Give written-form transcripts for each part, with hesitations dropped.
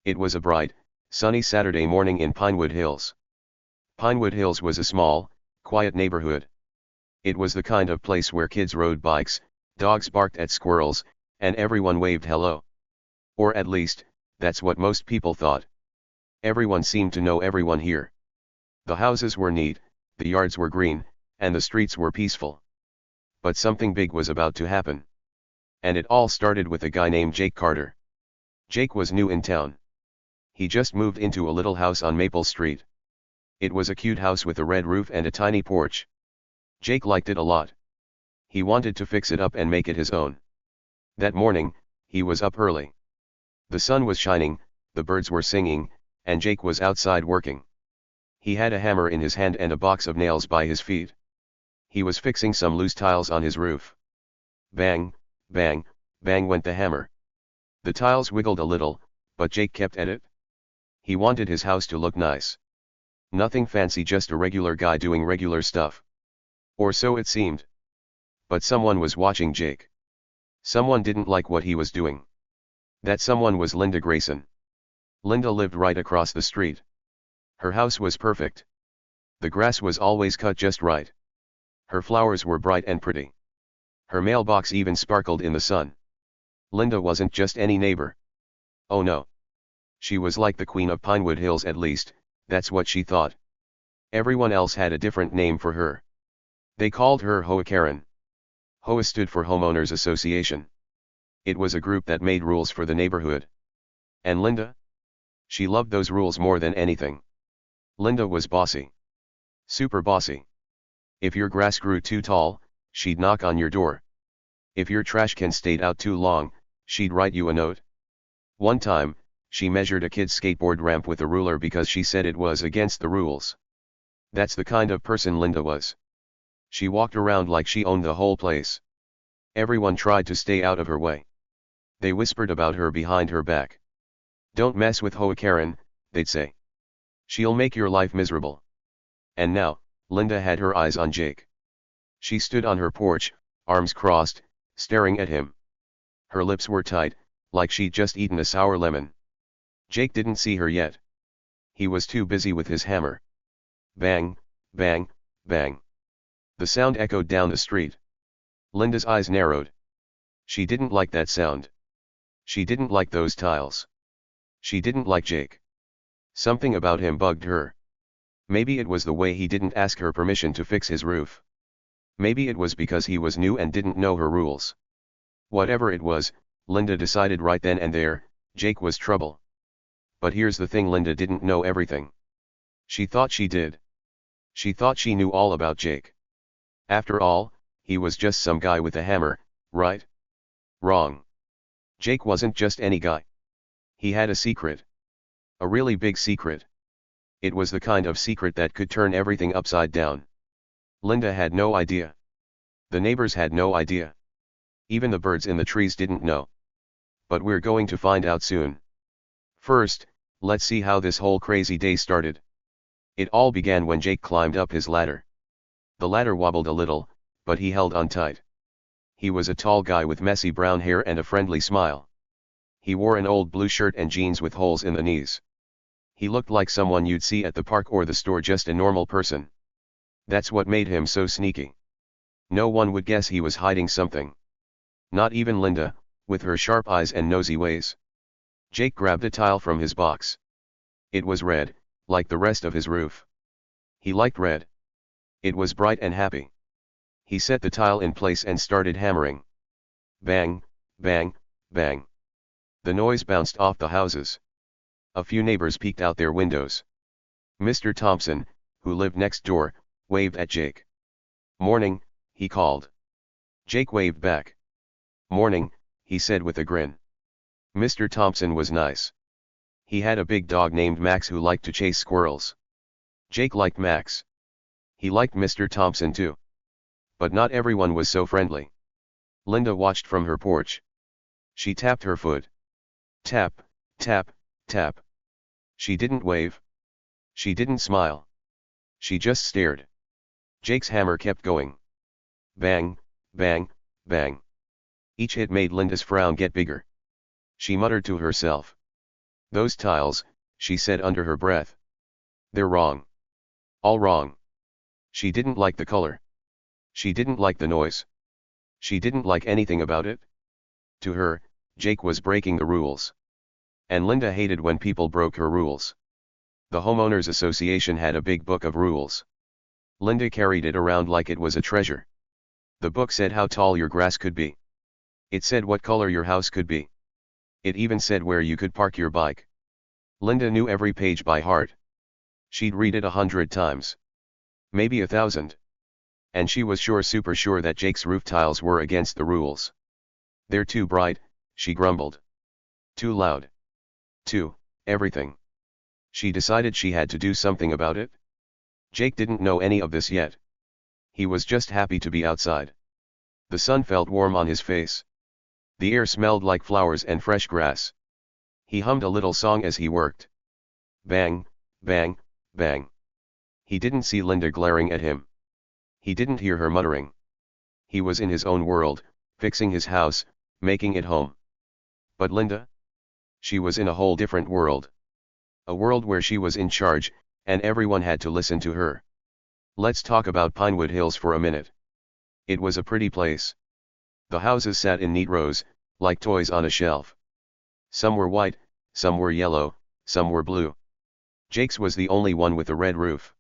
It was a bright, sunny Saturday morning in Pinewood Hills. Pinewood Hills was a small, quiet neighborhood. It was the kind of place where kids rode bikes, dogs barked at squirrels, and everyone waved hello. Or at least, that's what most people thought. Everyone seemed to know everyone here. The houses were neat, the yards were green, and the streets were peaceful. But something big was about to happen. And it all started with a guy named Jake Carter. Jake was new in town. He just moved into a little house on Maple Street. It was a cute house with a red roof and a tiny porch. Jake liked it a lot. He wanted to fix it up and make it his own. That morning, he was up early. The sun was shining, the birds were singing, and Jake was outside working. He had a hammer in his hand and a box of nails by his feet. He was fixing some loose tiles on his roof. Bang, bang, bang went the hammer. The tiles wiggled a little, but Jake kept at it. He wanted his house to look nice. Nothing fancy, just a regular guy doing regular stuff. Or so it seemed. But someone was watching Jake. Someone didn't like what he was doing. That someone was Linda Grayson. Linda lived right across the street. Her house was perfect. The grass was always cut just right. Her flowers were bright and pretty. Her mailbox even sparkled in the sun. Linda wasn't just any neighbor. Oh no. She was like the queen of Pinewood Hills, at least, that's what she thought. Everyone else had a different name for her. They called her HOA Karen. HOA stood for Homeowners Association. It was a group that made rules for the neighborhood. And Linda? She loved those rules more than anything. Linda was bossy. Super bossy. If your grass grew too tall, she'd knock on your door. If your trash can stayed out too long, she'd write you a note. One time, she measured a kid's skateboard ramp with a ruler because she said it was against the rules. That's the kind of person Linda was. She walked around like she owned the whole place. Everyone tried to stay out of her way. They whispered about her behind her back. Don't mess with HOA Karen, they'd say. She'll make your life miserable. And now, Linda had her eyes on Jake. She stood on her porch, arms crossed, staring at him. Her lips were tight, like she'd just eaten a sour lemon. Jake didn't see her yet. He was too busy with his hammer. Bang, bang, bang. The sound echoed down the street. Linda's eyes narrowed. She didn't like that sound. She didn't like those tiles. She didn't like Jake. Something about him bugged her. Maybe it was the way he didn't ask her permission to fix his roof. Maybe it was because he was new and didn't know her rules. Whatever it was, Linda decided right then and there, Jake was trouble. But here's the thing, Linda didn't know everything. She thought she did. She thought she knew all about Jake. After all, he was just some guy with a hammer, right? Wrong. Jake wasn't just any guy. He had a secret. A really big secret. It was the kind of secret that could turn everything upside down. Linda had no idea. The neighbors had no idea. Even the birds in the trees didn't know. But we're going to find out soon. First, let's see how this whole crazy day started. It all began when Jake climbed up his ladder. The ladder wobbled a little, but he held on tight. He was a tall guy with messy brown hair and a friendly smile. He wore an old blue shirt and jeans with holes in the knees. He looked like someone you'd see at the park or the store, just a normal person. That's what made him so sneaky. No one would guess he was hiding something. Not even Linda, with her sharp eyes and nosy ways. Jake grabbed a tile from his box. It was red, like the rest of his roof. He liked red. It was bright and happy. He set the tile in place and started hammering. Bang, bang, bang. The noise bounced off the houses. A few neighbors peeked out their windows. Mr. Thompson, who lived next door, waved at Jake. Morning, he called. Jake waved back. Morning, he said with a grin. Mr. Thompson was nice. He had a big dog named Max who liked to chase squirrels. Jake liked Max. He liked Mr. Thompson too. But not everyone was so friendly. Linda watched from her porch. She tapped her foot. Tap, tap, tap. She didn't wave. She didn't smile. She just stared. Jake's hammer kept going. Bang, bang, bang. Each hit made Linda's frown get bigger. She muttered to herself. Those tiles, she said under her breath. They're wrong. All wrong. She didn't like the color. She didn't like the noise. She didn't like anything about it. To her, Jake was breaking the rules. And Linda hated when people broke her rules. The homeowners association had a big book of rules. Linda carried it around like it was a treasure. The book said how tall your grass could be. It said what color your house could be. It even said where you could park your bike. Linda knew every page by heart. She'd read it 100 times. Maybe 1,000. And she was super sure that Jake's roof tiles were against the rules. They're too bright, she grumbled. Too loud. Too, everything. She decided she had to do something about it. Jake didn't know any of this yet. He was just happy to be outside. The sun felt warm on his face. The air smelled like flowers and fresh grass. He hummed a little song as he worked. Bang, bang, bang. He didn't see Linda glaring at him. He didn't hear her muttering. He was in his own world, fixing his house, making it home. But Linda? She was in a whole different world. A world where she was in charge, and everyone had to listen to her. Let's talk about Pinewood Hills for a minute. It was a pretty place. The houses sat in neat rows, like toys on a shelf. Some were white, some were yellow, some were blue. Jake's was the only one with a red roof.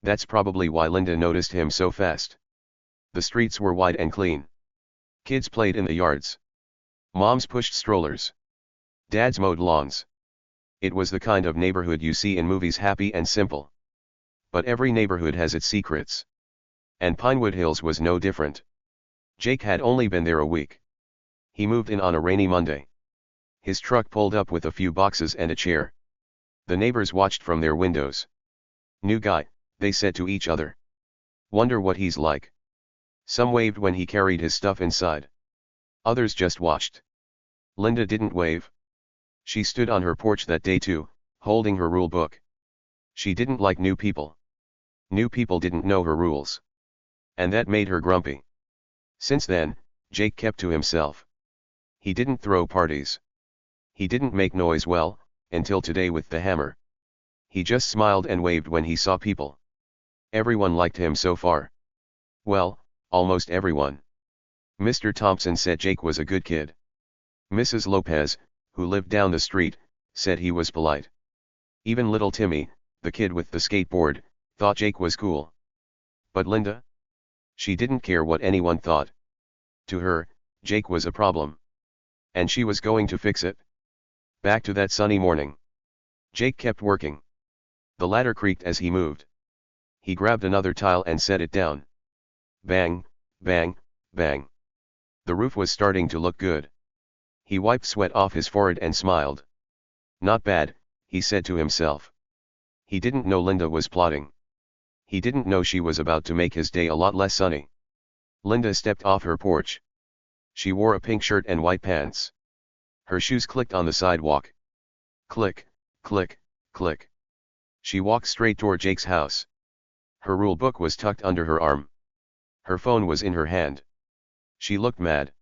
That's probably why Linda noticed him so fast. The streets were wide and clean. Kids played in the yards. Moms pushed strollers. Dads mowed lawns. It was the kind of neighborhood you see in movies, happy and simple. But every neighborhood has its secrets. And Pinewood Hills was no different. Jake had only been there a week. He moved in on a rainy Monday. His truck pulled up with a few boxes and a chair. The neighbors watched from their windows. New guy, they said to each other. Wonder what he's like. Some waved when he carried his stuff inside. Others just watched. Linda didn't wave. She stood on her porch that day too, holding her rule book. She didn't like new people. New people didn't know her rules. And that made her grumpy. Since then, Jake kept to himself. He didn't throw parties. He didn't make noise until today with the hammer. He just smiled and waved when he saw people. Everyone liked him so far. Well, almost everyone. Mr. Thompson said Jake was a good kid. Mrs. Lopez, who lived down the street, said he was polite. Even little Timmy, the kid with the skateboard, thought Jake was cool. But Linda? She didn't care what anyone thought. To her, Jake was a problem. And she was going to fix it. Back to that sunny morning. Jake kept working. The ladder creaked as he moved. He grabbed another tile and set it down. Bang, bang, bang. The roof was starting to look good. He wiped sweat off his forehead and smiled. Not bad, he said to himself. He didn't know Linda was plotting. He didn't know she was about to make his day a lot less sunny. Linda stepped off her porch. She wore a pink shirt and white pants. Her shoes clicked on the sidewalk. Click, click, click. She walked straight toward Jake's house. Her rule book was tucked under her arm. Her phone was in her hand. She looked mad.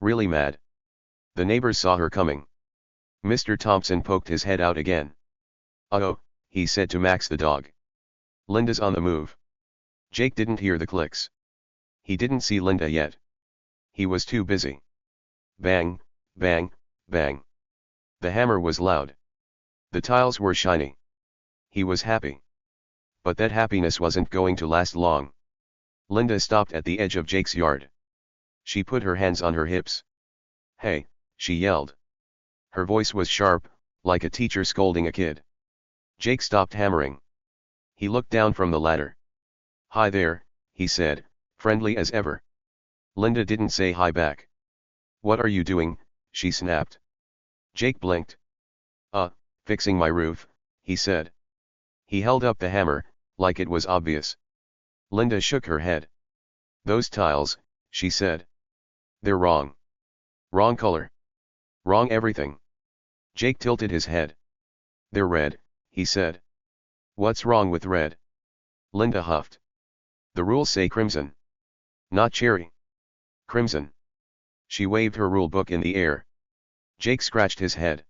Really mad. The neighbors saw her coming. Mr. Thompson poked his head out again. Uh-oh, he said to Max the dog. Linda's on the move. Jake didn't hear the clicks. He didn't see Linda yet. He was too busy. Bang, bang, bang. The hammer was loud. The tiles were shiny. He was happy. But that happiness wasn't going to last long. Linda stopped at the edge of Jake's yard. She put her hands on her hips. Hey, she yelled. Her voice was sharp, like a teacher scolding a kid. Jake stopped hammering. He looked down from the ladder. Hi there, he said, friendly as ever. Linda didn't say hi back. What are you doing? She snapped. Jake blinked. Fixing my roof, he said. He held up the hammer, like it was obvious. Linda shook her head. Those tiles, she said. They're wrong. Wrong color. Wrong everything. Jake tilted his head. They're red, he said. What's wrong with red? Linda huffed. The rules say crimson. Not cherry. Crimson. She waved her rule book in the air. Jake scratched his head.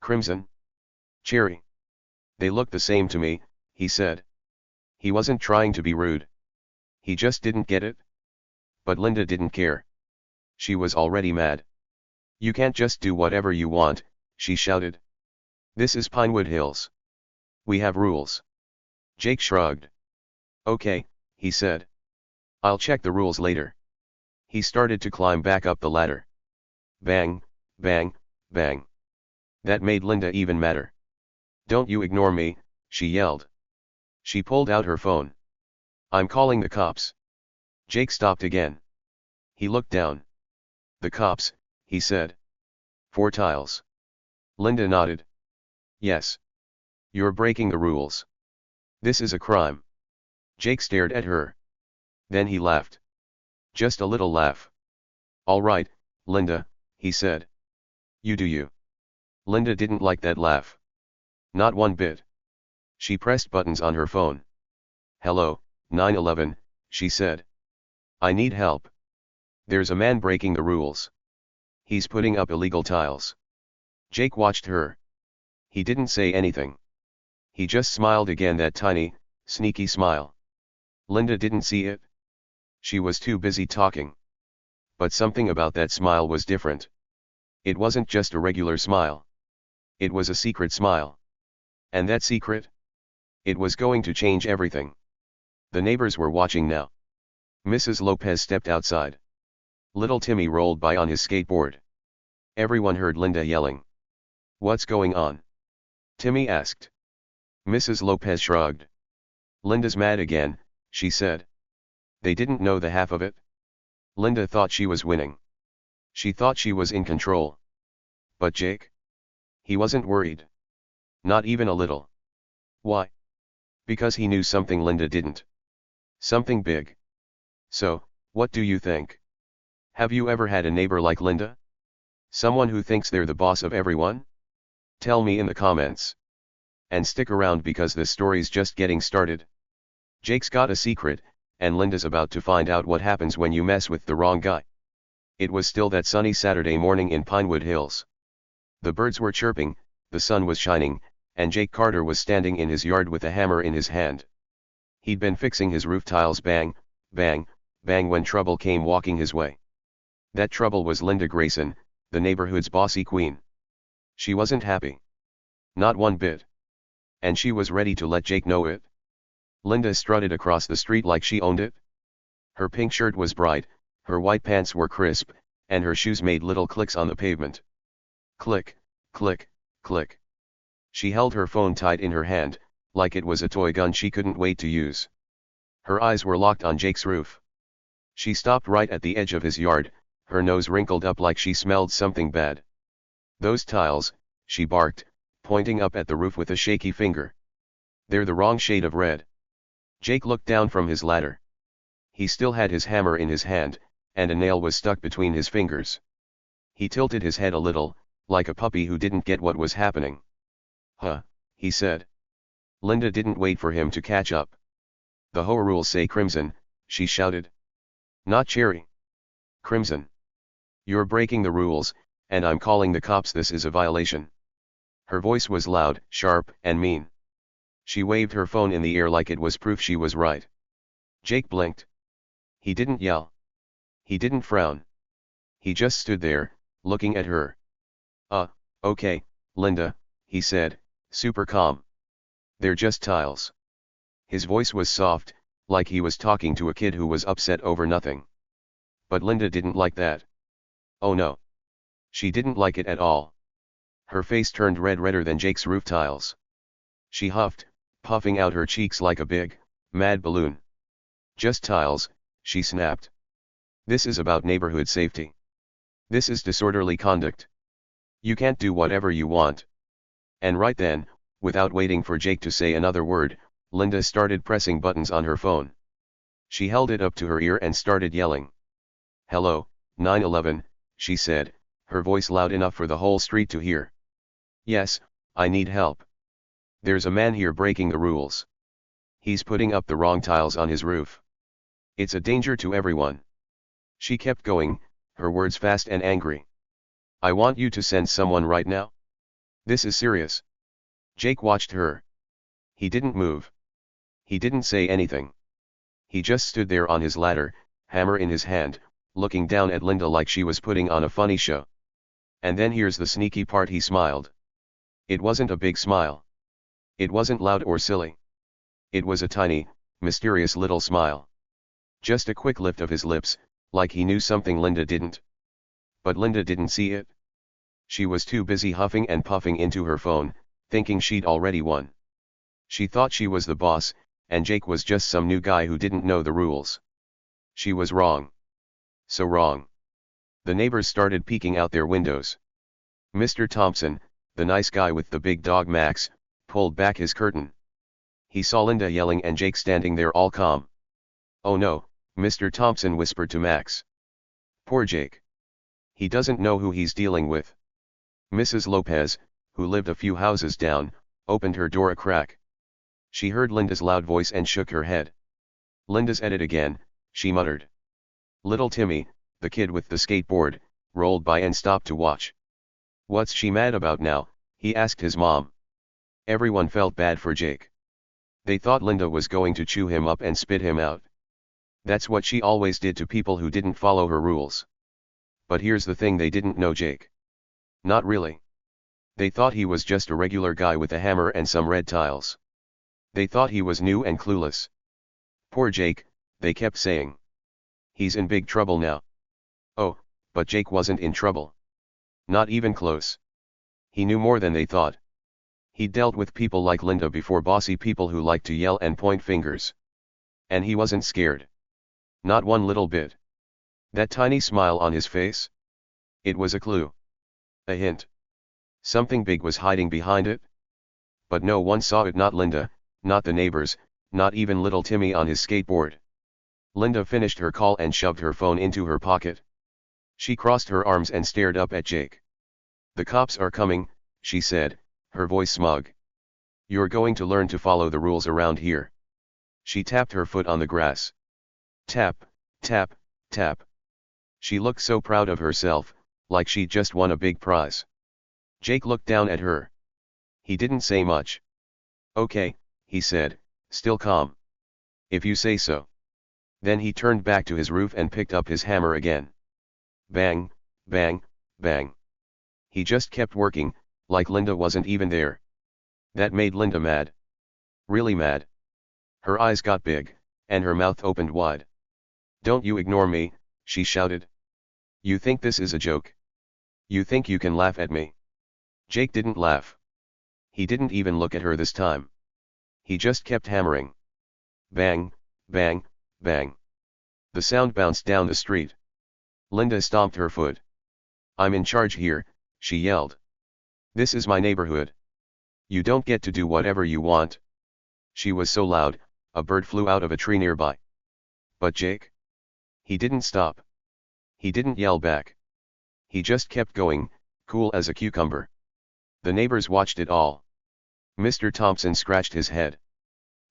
Crimson? Cherry? They look the same to me, he said. He wasn't trying to be rude. He just didn't get it. But Linda didn't care. She was already mad. You can't just do whatever you want, she shouted. This is Pinewood Hills. We have rules. Jake shrugged. Okay, he said. I'll check the rules later. He started to climb back up the ladder. Bang, bang, bang. That made Linda even madder. Don't you ignore me, she yelled. She pulled out her phone. I'm calling the cops. Jake stopped again. He looked down. The cops, he said. 4 tiles. Linda nodded. Yes. You're breaking the rules. This is a crime. Jake stared at her. Then he laughed. Just a little laugh. All right, Linda, he said. You do you. Linda didn't like that laugh. Not one bit. She pressed buttons on her phone. Hello, 911, she said. I need help. There's a man breaking the rules. He's putting up illegal tiles. Jake watched her. He didn't say anything. He just smiled again, that tiny, sneaky smile. Linda didn't see it. She was too busy talking. But something about that smile was different. It wasn't just a regular smile. It was a secret smile. And that secret? It was going to change everything. The neighbors were watching now. Mrs. Lopez stepped outside. Little Timmy rolled by on his skateboard. Everyone heard Linda yelling. What's going on? Timmy asked. Mrs. Lopez shrugged. Linda's mad again, she said. They didn't know the half of it. Linda thought she was winning. She thought she was in control. But Jake? He wasn't worried. Not even a little. Why? Because he knew something Linda didn't. Something big. So, what do you think? Have you ever had a neighbor like Linda? Someone who thinks they're the boss of everyone? Tell me in the comments. And stick around because the story's just getting started. Jake's got a secret, and Linda's about to find out what happens when you mess with the wrong guy. It was still that sunny Saturday morning in Pinewood Hills. The birds were chirping, the sun was shining, and Jake Carter was standing in his yard with a hammer in his hand. He'd been fixing his roof tiles, bang, bang, bang, when trouble came walking his way. That trouble was Linda Grayson, the neighborhood's bossy queen. She wasn't happy. Not one bit. And she was ready to let Jake know it. Linda strutted across the street like she owned it. Her pink shirt was bright, her white pants were crisp, and her shoes made little clicks on the pavement. Click, click, click. She held her phone tight in her hand, like it was a toy gun she couldn't wait to use. Her eyes were locked on Jake's roof. She stopped right at the edge of his yard, her nose wrinkled up like she smelled something bad. Those tiles, she barked, pointing up at the roof with a shaky finger. They're the wrong shade of red. Jake looked down from his ladder. He still had his hammer in his hand, and a nail was stuck between his fingers. He tilted his head a little, like a puppy who didn't get what was happening. Huh, he said. Linda didn't wait for him to catch up. The HOA rules say crimson, she shouted. Not cherry. Crimson. You're breaking the rules, and I'm calling the cops. This is a violation. Her voice was loud, sharp, and mean. She waved her phone in the air like it was proof she was right. Jake blinked. He didn't yell. He didn't frown. He just stood there, looking at her. Okay, Linda, he said, super calm. They're just tiles. His voice was soft, like he was talking to a kid who was upset over nothing. But Linda didn't like that. Oh no. She didn't like it at all. Her face turned redder than Jake's roof tiles. She huffed, puffing out her cheeks like a big, mad balloon. Just tiles, she snapped. This is about neighborhood safety. This is disorderly conduct. You can't do whatever you want. And right then, without waiting for Jake to say another word, Linda started pressing buttons on her phone. She held it up to her ear and started yelling. Hello, 911, she said, her voice loud enough for the whole street to hear. Yes, I need help. There's a man here breaking the rules. He's putting up the wrong tiles on his roof. It's a danger to everyone. She kept going, her words fast and angry. I want you to send someone right now. This is serious. Jake watched her. He didn't move. He didn't say anything. He just stood there on his ladder, hammer in his hand, looking down at Linda like she was putting on a funny show. And then here's the sneaky part, he smiled. It wasn't a big smile. It wasn't loud or silly. It was a tiny, mysterious little smile. Just a quick lift of his lips, like he knew something Linda didn't. But Linda didn't see it. She was too busy huffing and puffing into her phone, thinking she'd already won. She thought she was the boss, and Jake was just some new guy who didn't know the rules. She was wrong. So wrong. The neighbors started peeking out their windows. Mr. Thompson, the nice guy with the big dog Max, pulled back his curtain. He saw Linda yelling and Jake standing there all calm. "Oh no," Mr. Thompson whispered to Max. "Poor Jake. He doesn't know who he's dealing with." Mrs. Lopez, who lived a few houses down, opened her door a crack. She heard Linda's loud voice and shook her head. "Linda's at it again," she muttered. Little Timmy, the kid with the skateboard, rolled by and stopped to watch. "What's she mad about now?" he asked his mom. Everyone felt bad for Jake. They thought Linda was going to chew him up and spit him out. That's what she always did to people who didn't follow her rules. But here's the thing, they didn't know Jake. Not really. They thought he was just a regular guy with a hammer and some red tiles. They thought he was new and clueless. "Poor Jake," they kept saying. "He's in big trouble now." Oh, but Jake wasn't in trouble. Not even close. He knew more than they thought. He'd dealt with people like Linda before, bossy people who liked to yell and point fingers. And he wasn't scared. Not one little bit. That tiny smile on his face? It was a clue. A hint. Something big was hiding behind it. But no one saw it, not Linda, not the neighbors, not even little Timmy on his skateboard. Linda finished her call and shoved her phone into her pocket. She crossed her arms and stared up at Jake. "The cops are coming," she said, her voice smug. "You're going to learn to follow the rules around here." She tapped her foot on the grass. Tap, tap, tap. She looked so proud of herself, like she'd just won a big prize. Jake looked down at her. He didn't say much. "Okay," he said, still calm. "If you say so." Then he turned back to his roof and picked up his hammer again. Bang, bang, bang. He just kept working, like Linda wasn't even there. That made Linda mad. Really mad. Her eyes got big, and her mouth opened wide. "Don't you ignore me," she shouted. "You think this is a joke? You think you can laugh at me?" Jake didn't laugh. He didn't even look at her this time. He just kept hammering. Bang, bang, bang. The sound bounced down the street. Linda stomped her foot. "I'm in charge here," she yelled. "This is my neighborhood. You don't get to do whatever you want." She was so loud, a bird flew out of a tree nearby. But Jake? He didn't stop. He didn't yell back. He just kept going, cool as a cucumber. The neighbors watched it all. Mr. Thompson scratched his head.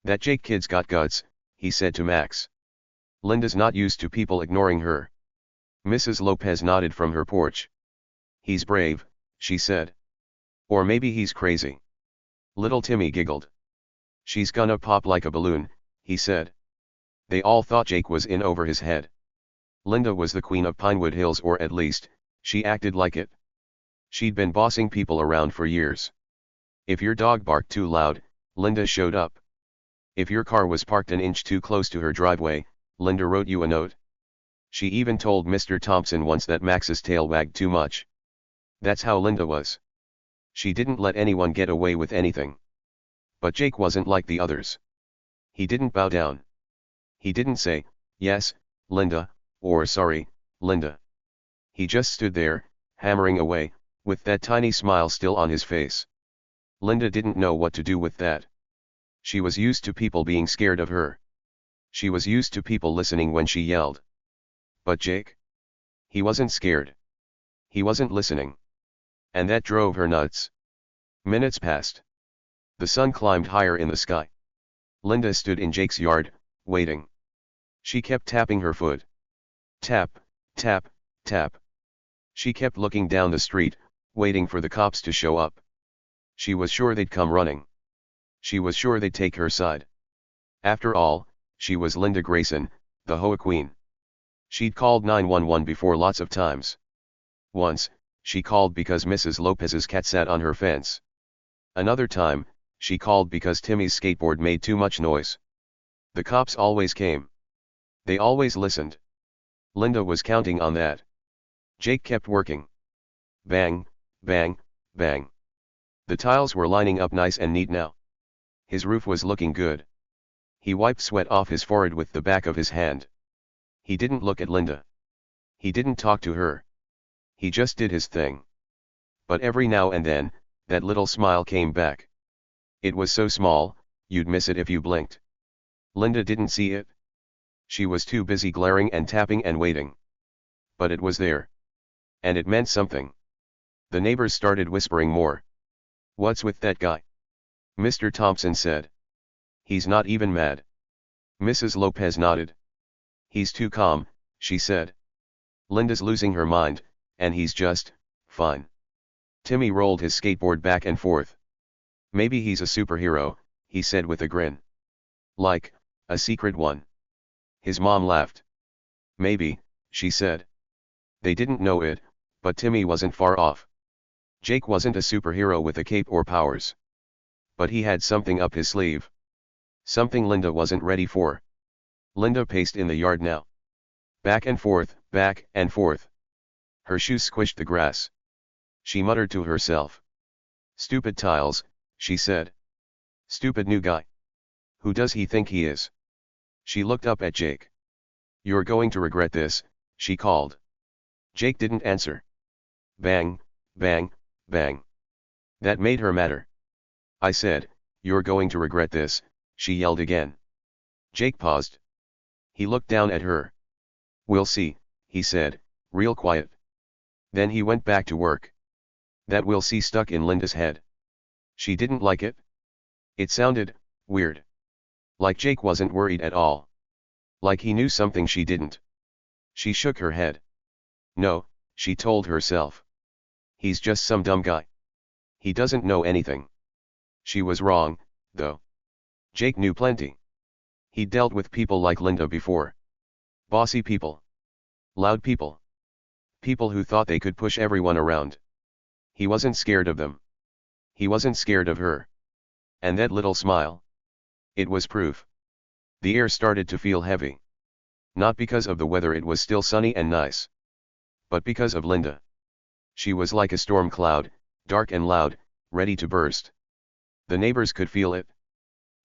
"That Jake kid's got guts," he said to Max. "Linda's not used to people ignoring her." Mrs. Lopez nodded from her porch. "He's brave," she said. "Or maybe he's crazy." Little Timmy giggled. "She's gonna pop like a balloon," he said. They all thought Jake was in over his head. Linda was the queen of Pinewood Hills, or at least, she acted like it. She'd been bossing people around for years. If your dog barked too loud, Linda showed up. If your car was parked an inch too close to her driveway, Linda wrote you a note. She even told Mr. Thompson once that Max's tail wagged too much. That's how Linda was. She didn't let anyone get away with anything. But Jake wasn't like the others. He didn't bow down. He didn't say, "Yes, Linda," or "Sorry, Linda." He just stood there, hammering away, with that tiny smile still on his face. Linda didn't know what to do with that. She was used to people being scared of her. She was used to people listening when she yelled. But Jake? He wasn't scared. He wasn't listening. And that drove her nuts. Minutes passed. The sun climbed higher in the sky. Linda stood in Jake's yard, waiting. She kept tapping her foot. Tap, tap, tap. She kept looking down the street, waiting for the cops to show up. She was sure they'd come running. She was sure they'd take her side. After all, she was Linda Grayson, the HOA queen. She'd called 911 before lots of times. Once, she called because Mrs. Lopez's cat sat on her fence. Another time, she called because Timmy's skateboard made too much noise. The cops always came. They always listened. Linda was counting on that. Jake kept working. Bang, bang, bang. The tiles were lining up nice and neat now. His roof was looking good. He wiped sweat off his forehead with the back of his hand. He didn't look at Linda. He didn't talk to her. He just did his thing. But every now and then, that little smile came back. It was so small, you'd miss it if you blinked. Linda didn't see it. She was too busy glaring and tapping and waiting. But it was there. And it meant something. The neighbors started whispering more. "What's with that guy?" Mr. Thompson said. "He's not even mad." Mrs. Lopez nodded. "He's too calm," she said. "Linda's losing her mind, and he's just fine." Timmy rolled his skateboard back and forth. "Maybe he's a superhero," he said with a grin. "Like, a secret one." His mom laughed. "Maybe," she said. They didn't know it, but Timmy wasn't far off. Jake wasn't a superhero with a cape or powers. But he had something up his sleeve. Something Linda wasn't ready for. Linda paced in the yard now. Back and forth, back and forth. Her shoes squished the grass. She muttered to herself. "Stupid tiles," she said. "Stupid new guy. Who does he think he is?" She looked up at Jake. "You're going to regret this," she called. Jake didn't answer. Bang, bang, bang. That made her madder. "I said, you're going to regret this," she yelled again. Jake paused. He looked down at her. "We'll see," he said, real quiet. Then he went back to work. That "we'll see" stuck in Linda's head. She didn't like it. It sounded weird. Like Jake wasn't worried at all. Like he knew something she didn't. She shook her head. "No," she told herself. "He's just some dumb guy. He doesn't know anything." She was wrong, though. Jake knew plenty. He'd dealt with people like Linda before. Bossy people. Loud people. People who thought they could push everyone around. He wasn't scared of them. He wasn't scared of her. And that little smile. It was proof. The air started to feel heavy. Not because of the weather, it was still sunny and nice. But because of Linda. She was like a storm cloud, dark and loud, ready to burst. The neighbors could feel it.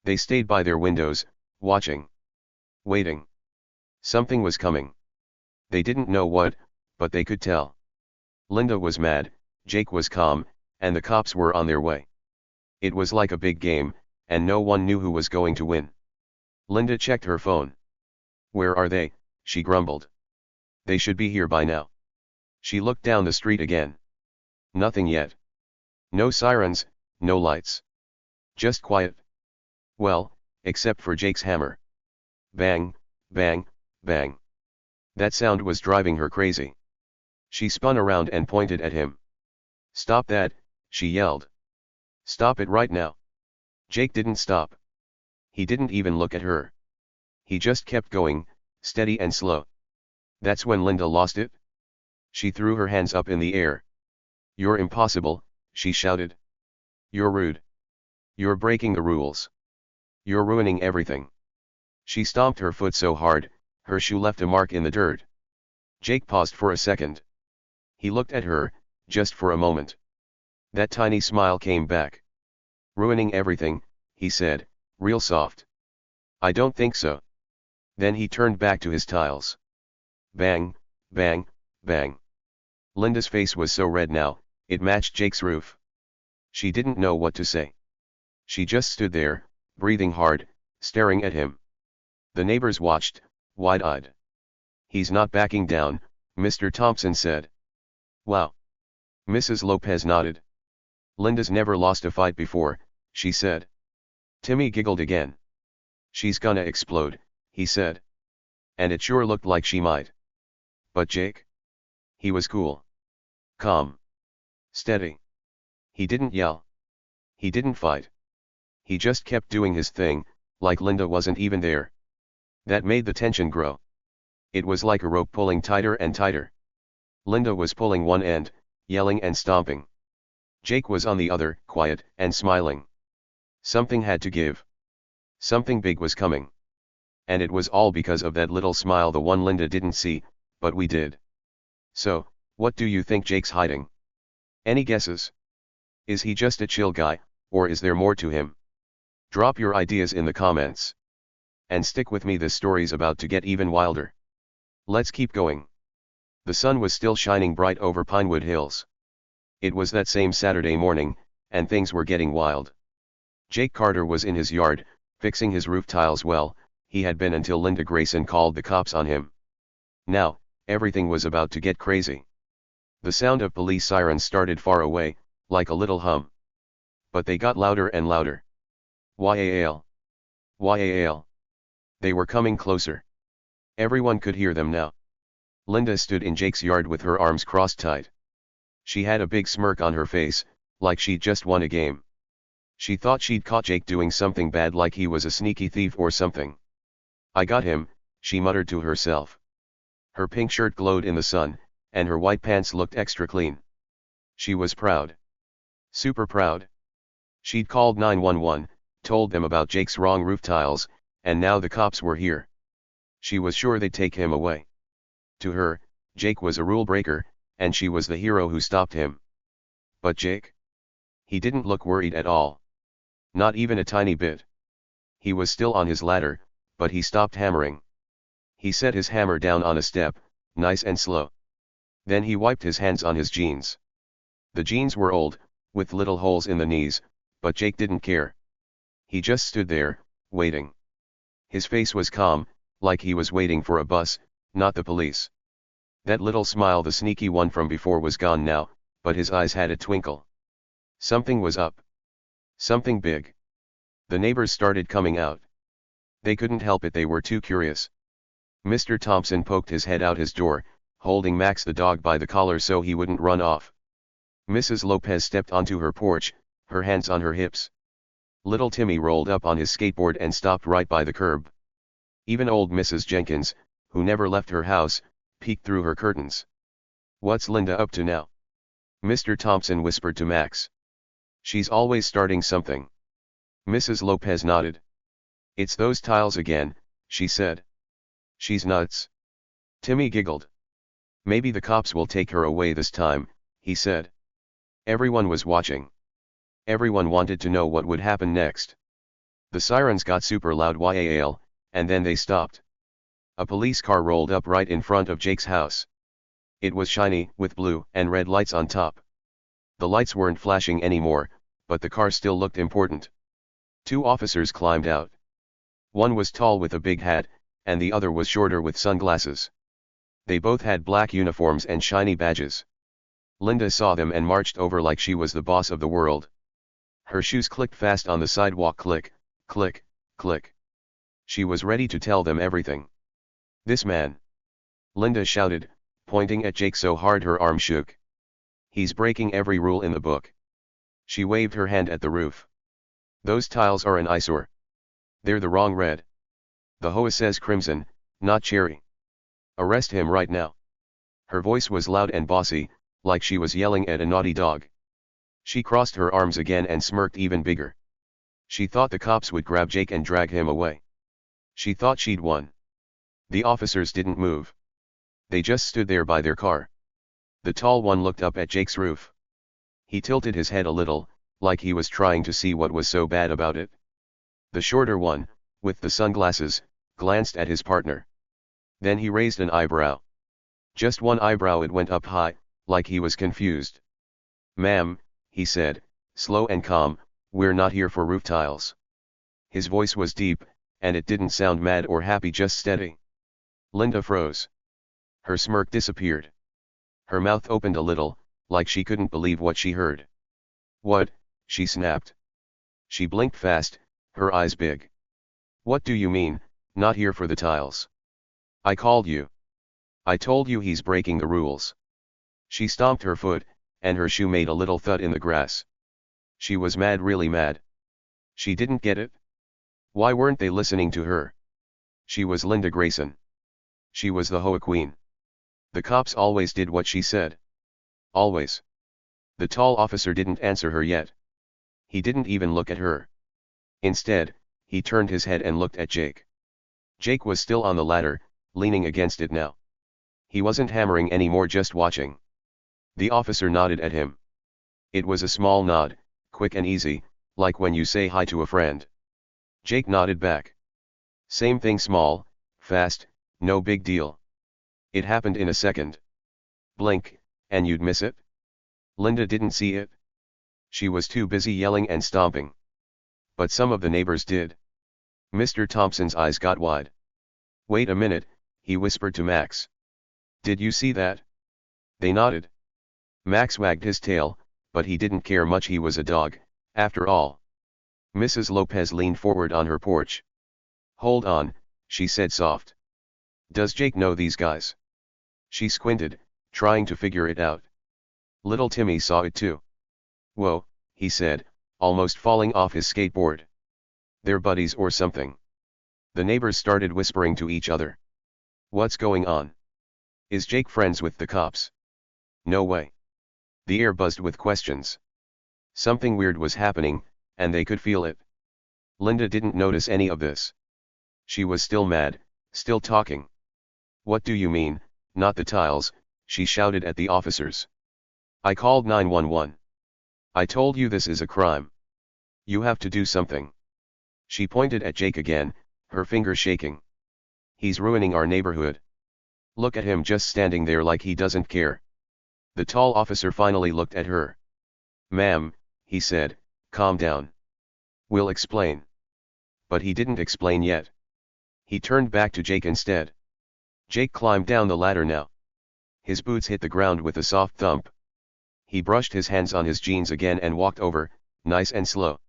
They stayed by their windows, watching. Waiting. Something was coming. They didn't know what, but they could tell. Linda was mad, Jake was calm, and the cops were on their way. It was like a big game, and no one knew who was going to win. Linda checked her phone. "Where are they?" she grumbled. "They should be here by now." She looked down the street again. Nothing yet. No sirens, no lights. Just quiet. Well, except for Jake's hammer. Bang, bang, bang. That sound was driving her crazy. She spun around and pointed at him. "Stop that," she yelled. "Stop it right now." Jake didn't stop. He didn't even look at her. He just kept going, steady and slow. That's when Linda lost it. She threw her hands up in the air. "You're impossible," she shouted. "You're rude. You're breaking the rules. You're ruining everything." She stomped her foot so hard, her shoe left a mark in the dirt. Jake paused for a second. He looked at her, just for a moment. That tiny smile came back. "Ruining everything," he said, real soft. "I don't think so." Then he turned back to his tiles. Bang, bang, bang. Linda's face was so red now, it matched Jake's roof. She didn't know what to say. She just stood there, breathing hard, staring at him. The neighbors watched, wide-eyed. "He's not backing down," Mr. Thompson said. "Wow." Mrs. Lopez nodded. "Linda's never lost a fight before," she said. Timmy giggled again. "She's gonna explode," he said. And it sure looked like she might. But Jake? He was cool. Calm. Steady. He didn't yell. He didn't fight. He just kept doing his thing, like Linda wasn't even there. That made the tension grow. It was like a rope pulling tighter and tighter. Linda was pulling one end, yelling and stomping. Jake was on the other, quiet and smiling. Something had to give. Something big was coming. And it was all because of that little smile, the one Linda didn't see, but we did. So, what do you think Jake's hiding? Any guesses? Is he just a chill guy, or is there more to him? Drop your ideas in the comments. And stick with me, this story's about to get even wilder. Let's keep going. The sun was still shining bright over Pinewood Hills. It was that same Saturday morning, and things were getting wild. Jake Carter was in his yard, fixing his roof tiles. Well, he had been until Linda Grayson called the cops on him. Now, everything was about to get crazy. The sound of police sirens started far away, like a little hum. But they got louder and louder. YAL. YAL. They were coming closer. Everyone could hear them now. Linda stood in Jake's yard with her arms crossed tight. She had a big smirk on her face, like she'd just won a game. She thought she'd caught Jake doing something bad, like he was a sneaky thief or something. I got him, she muttered to herself. Her pink shirt glowed in the sun, and her white pants looked extra clean. She was proud. Super proud. She'd called 911, told them about Jake's wrong roof tiles, and now the cops were here. She was sure they'd take him away. To her, Jake was a rule breaker, and she was the hero who stopped him. But Jake? He didn't look worried at all. Not even a tiny bit. He was still on his ladder, but he stopped hammering. He set his hammer down on a step, nice and slow. Then he wiped his hands on his jeans. The jeans were old, with little holes in the knees, but Jake didn't care. He just stood there, waiting. His face was calm, like he was waiting for a bus, not the police. That little smile, the sneaky one from before, was gone now, but his eyes had a twinkle. Something was up. Something big. The neighbors started coming out. They couldn't help it, they were too curious. Mr. Thompson poked his head out his door, holding Max the dog by the collar so he wouldn't run off. Mrs. Lopez stepped onto her porch, her hands on her hips. Little Timmy rolled up on his skateboard and stopped right by the curb. Even old Mrs. Jenkins, who never left her house, peeked through her curtains. "What's Linda up to now?" Mr. Thompson whispered to Max. "She's always starting something." Mrs. Lopez nodded. "It's those tiles again," she said. "She's nuts." Timmy giggled. "Maybe the cops will take her away this time," he said. Everyone was watching. Everyone wanted to know what would happen next. The sirens got super loud, YAL, and then they stopped. A police car rolled up right in front of Jake's house. It was shiny, with blue and red lights on top. The lights weren't flashing anymore, but the car still looked important. Two officers climbed out. One was tall with a big hat, and the other was shorter with sunglasses. They both had black uniforms and shiny badges. Linda saw them and marched over like she was the boss of the world. Her shoes clicked fast on the sidewalk, click, click, click. She was ready to tell them everything. "This man," Linda shouted, pointing at Jake so hard her arm shook. "He's breaking every rule in the book." She waved her hand at the roof. "Those tiles are an eyesore. They're the wrong red. The HOA says crimson, not cherry. Arrest him right now." Her voice was loud and bossy, like she was yelling at a naughty dog. She crossed her arms again and smirked even bigger. She thought the cops would grab Jake and drag him away. She thought she'd won. The officers didn't move. They just stood there by their car. The tall one looked up at Jake's roof. He tilted his head a little, like he was trying to see what was so bad about it. The shorter one, with the sunglasses, glanced at his partner. Then he raised an eyebrow. Just one eyebrow, it went up high, like he was confused. "Ma'am," he said, slow and calm, "we're not here for roof tiles." His voice was deep, and it didn't sound mad or happy, just steady. Linda froze. Her smirk disappeared. Her mouth opened a little, like she couldn't believe what she heard. "What?" she snapped. She blinked fast, her eyes big. "What do you mean, not here for the tiles? I called you. I told you he's breaking the rules." She stomped her foot, and her shoe made a little thud in the grass. She was mad, really mad. She didn't get it. Why weren't they listening to her? She was Linda Grayson. She was the HOA queen. The cops always did what she said. Always. The tall officer didn't answer her yet. He didn't even look at her. Instead, he turned his head and looked at Jake. Jake was still on the ladder, leaning against it now. He wasn't hammering anymore, just watching. The officer nodded at him. It was a small nod, quick and easy, like when you say hi to a friend. Jake nodded back. Same thing, small, fast, no big deal. It happened in a second. Blink, and you'd miss it. Linda didn't see it. She was too busy yelling and stomping. But some of the neighbors did. Mr. Thompson's eyes got wide. Wait a minute, he whispered to Max. Did you see that? They nodded. Max wagged his tail, but he didn't care much, he was a dog, after all. Mrs. Lopez leaned forward on her porch. Hold on, she said soft. Does Jake know these guys? She squinted, trying to figure it out. Little Timmy saw it too. Whoa, he said, almost falling off his skateboard. They're buddies or something. The neighbors started whispering to each other. What's going on? Is Jake friends with the cops? No way. The air buzzed with questions. Something weird was happening, and they could feel it. Linda didn't notice any of this. She was still mad, still talking. What do you mean, not the tiles? She shouted at the officers. I called 911. I told you this is a crime. You have to do something. She pointed at Jake again, her finger shaking. He's ruining our neighborhood. Look at him just standing there like he doesn't care. The tall officer finally looked at her. Ma'am, he said, calm down. We'll explain. But he didn't explain yet. He turned back to Jake instead. Jake climbed down the ladder now. His boots hit the ground with a soft thump. He brushed his hands on his jeans again and walked over, nice and slow.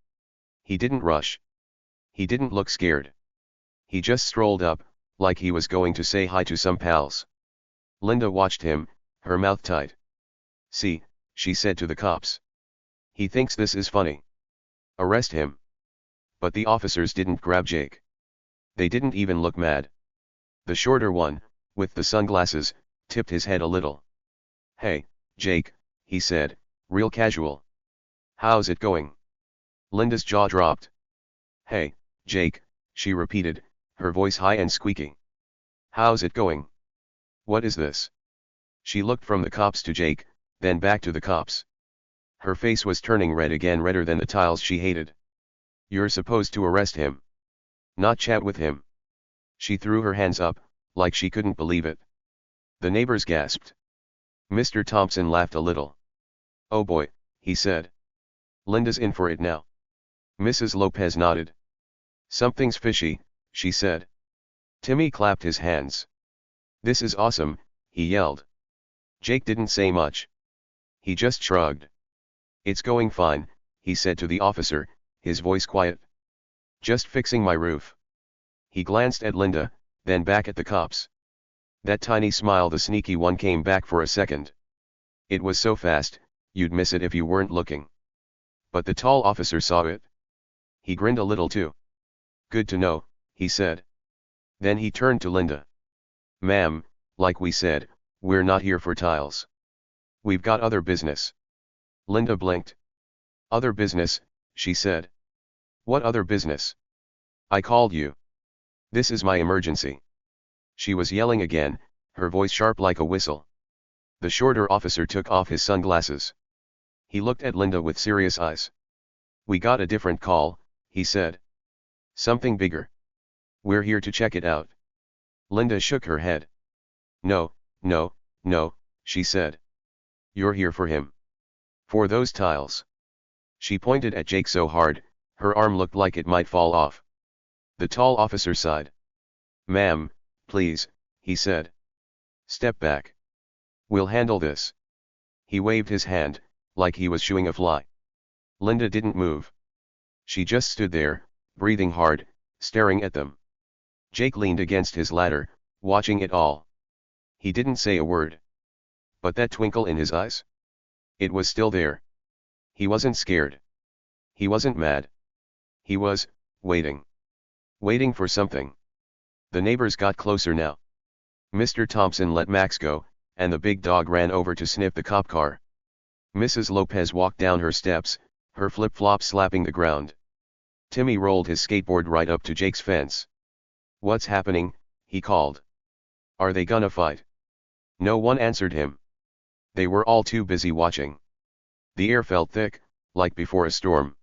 He didn't rush. He didn't look scared. He just strolled up, like he was going to say hi to some pals. Linda watched him, her mouth tight. See, she said to the cops. He thinks this is funny. Arrest him. But the officers didn't grab Jake. They didn't even look mad. The shorter one, with the sunglasses, tipped his head a little. Hey, Jake, he said, real casual. How's it going? Linda's jaw dropped. Hey, Jake, she repeated, her voice high and squeaky. How's it going? What is this? She looked from the cops to Jake, then back to the cops. Her face was turning red again, redder than the tiles she hated. You're supposed to arrest him. Not chat with him. She threw her hands up, like she couldn't believe it. The neighbors gasped. Mr. Thompson laughed a little. Oh boy, he said. Linda's in for it now. Mrs. Lopez nodded. Something's fishy, she said. Timmy clapped his hands. This is awesome, he yelled. Jake didn't say much. He just shrugged. It's going fine, he said to the officer, his voice quiet. Just fixing my roof. He glanced at Linda, then back at the cops. That tiny smile, the sneaky one, came back for a second. It was so fast, you'd miss it if you weren't looking. But the tall officer saw it. He grinned a little too. Good to know, he said. Then he turned to Linda. Ma'am, like we said, we're not here for tiles. We've got other business. Linda blinked. Other business, she said. What other business? I called you. This is my emergency. She was yelling again, her voice sharp like a whistle. The shorter officer took off his sunglasses. He looked at Linda with serious eyes. We got a different call, he said. Something bigger. We're here to check it out. Linda shook her head. No, no, no, she said. You're here for him. For those tiles. She pointed at Jake so hard, her arm looked like it might fall off. The tall officer sighed. Ma'am, please, he said. Step back. We'll handle this. He waved his hand, like he was shooing a fly. Linda didn't move. She just stood there, breathing hard, staring at them. Jake leaned against his ladder, watching it all. He didn't say a word. But that twinkle in his eyes? It was still there. He wasn't scared. He wasn't mad. He was waiting. Waiting for something. The neighbors got closer now. Mr. Thompson let Max go, and the big dog ran over to sniff the cop car. Mrs. Lopez walked down her steps, her flip-flops slapping the ground. Timmy rolled his skateboard right up to Jake's fence. "What's happening?" he called. "Are they gonna fight?" No one answered him. They were all too busy watching. The air felt thick, like before a storm.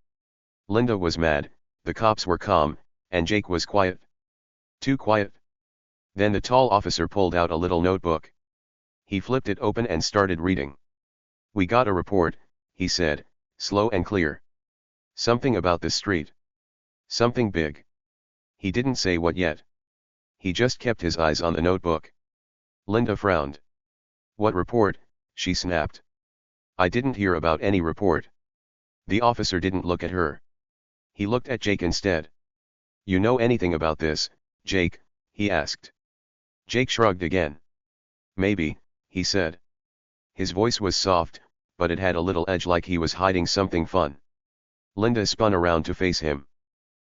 Linda was mad, the cops were calm, and Jake was quiet. Too quiet. Then the tall officer pulled out a little notebook. He flipped it open and started reading. "We got a report," he said, slow and clear. "Something about this street. Something big." He didn't say what yet. He just kept his eyes on the notebook. Linda frowned. "What report?" she snapped. "I didn't hear about any report." The officer didn't look at her. He looked at Jake instead. "You know anything about this, Jake?" he asked. Jake shrugged again. "Maybe," he said. His voice was soft, but it had a little edge like he was hiding something fun. Linda spun around to face him.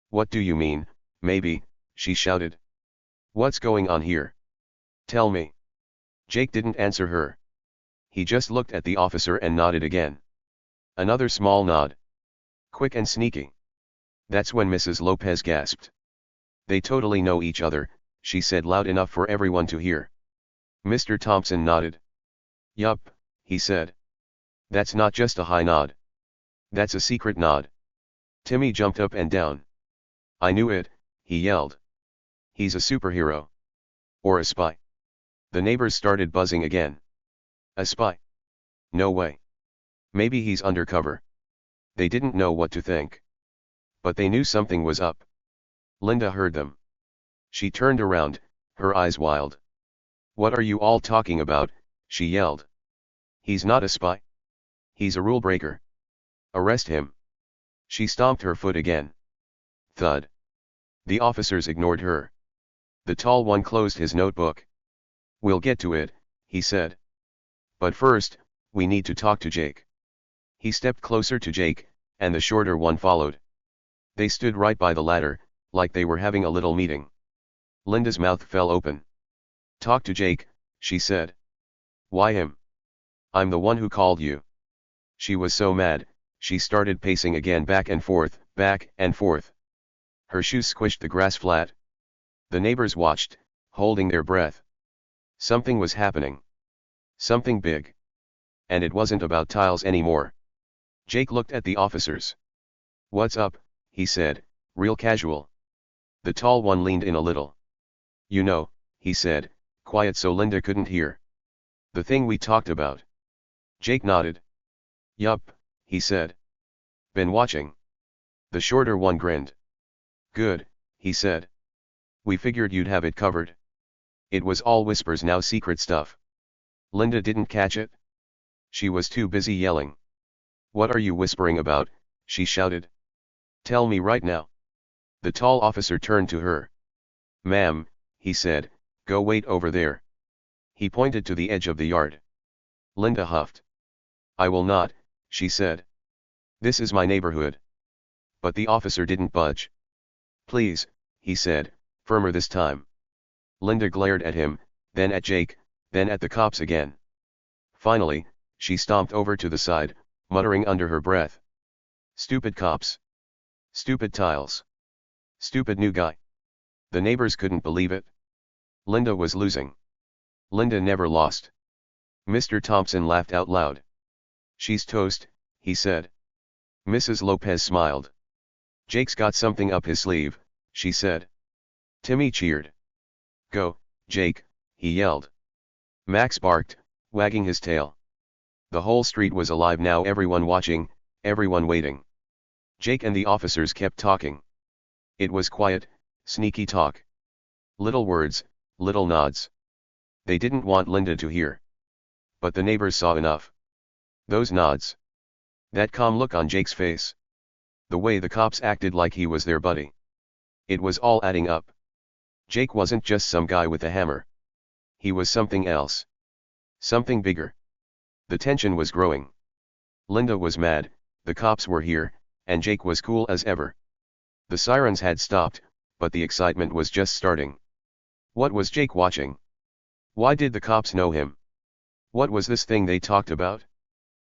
"What do you mean, maybe?" she shouted. "What's going on here? Tell me." Jake didn't answer her. He just looked at the officer and nodded again. Another small nod. Quick and sneaky. That's when Mrs. Lopez gasped. "They totally know each other," she said loud enough for everyone to hear. Mr. Thompson nodded. "Yup," he said. "That's not just a high nod. That's a secret nod." Timmy jumped up and down. "I knew it," he yelled. "He's a superhero. Or a spy." The neighbors started buzzing again. "A spy? No way. Maybe he's undercover." They didn't know what to think. But they knew something was up. Linda heard them. She turned around, her eyes wild. "What are you all talking about?" she yelled. "He's not a spy. He's a rule breaker. Arrest him." She stomped her foot again. Thud. The officers ignored her. The tall one closed his notebook. "We'll get to it," he said. "But first, we need to talk to Jake." He stepped closer to Jake, and the shorter one followed. They stood right by the ladder, like they were having a little meeting. Linda's mouth fell open. "Talk to Jake," she said. "Why him? I'm the one who called you." She was so mad, she started pacing again back and forth, back and forth. Her shoes squished the grass flat. The neighbors watched, holding their breath. Something was happening. Something big. And it wasn't about tiles anymore. Jake looked at the officers. "What's up?" he said, real casual. The tall one leaned in a little. "You know," he said, quiet so Linda couldn't hear. "The thing we talked about." Jake nodded. "Yup," he said. "Been watching." The shorter one grinned. "Good," he said. "We figured you'd have it covered." It was all whispers now, secret stuff. Linda didn't catch it. She was too busy yelling. "What are you whispering about?" she shouted. "Tell me right now." The tall officer turned to her. "Ma'am," he said, "go wait over there." He pointed to the edge of the yard. Linda huffed. "I will not," she said. "This is my neighborhood." But the officer didn't budge. "Please," he said, firmer this time. Linda glared at him, then at Jake, then at the cops again. Finally, she stomped over to the side, muttering under her breath. "Stupid cops. Stupid tiles. Stupid new guy." The neighbors couldn't believe it. Linda was losing. Linda never lost. Mr. Thompson laughed out loud. "She's toast," he said. Mrs. Lopez smiled. "Jake's got something up his sleeve," she said. Timmy cheered. "Go, Jake," he yelled. Max barked, wagging his tail. The whole street was alive now, everyone watching, everyone waiting. Jake and the officers kept talking. It was quiet, sneaky talk. Little words, little nods. They didn't want Linda to hear. But the neighbors saw enough. Those nods. That calm look on Jake's face. The way the cops acted like he was their buddy. It was all adding up. Jake wasn't just some guy with a hammer. He was something else. Something bigger. The tension was growing. Linda was mad, the cops were here, and Jake was cool as ever. The sirens had stopped, but the excitement was just starting. What was Jake watching? Why did the cops know him? What was this thing they talked about?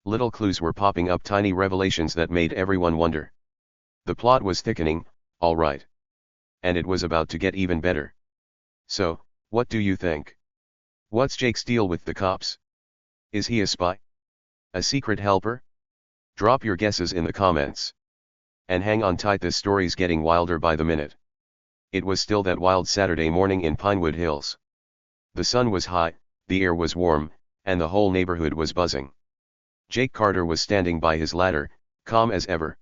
Little clues were popping up, tiny revelations that made everyone wonder. The plot was thickening, all right. And it was about to get even better. So, what do you think? What's Jake's deal with the cops? Is he a spy? A secret helper? Drop your guesses in the comments. And hang on tight, this story's getting wilder by the minute. It was still that wild Saturday morning in Pinewood Hills. The sun was high, the air was warm, and the whole neighborhood was buzzing. Jake Carter was standing by his ladder, calm as ever.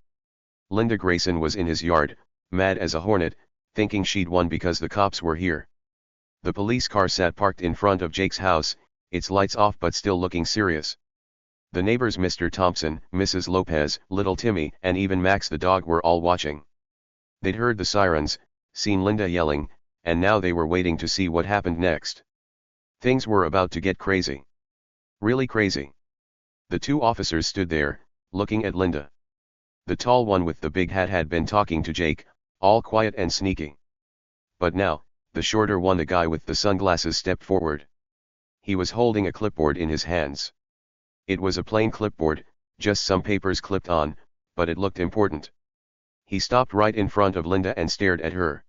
Linda Grayson was in his yard, mad as a hornet, thinking she'd won because the cops were here. The police car sat parked in front of Jake's house, its lights off but still looking serious. The neighbors, Mr. Thompson, Mrs. Lopez, little Timmy, and even Max the dog were all watching. They'd heard the sirens, seen Linda yelling, and now they were waiting to see what happened next. Things were about to get crazy. Really crazy. The two officers stood there, looking at Linda. The tall one with the big hat had been talking to Jake, all quiet and sneaky. But now, the shorter one, the guy with the sunglasses, stepped forward. He was holding a clipboard in his hands. It was a plain clipboard, just some papers clipped on, but it looked important. He stopped right in front of Linda and stared at her.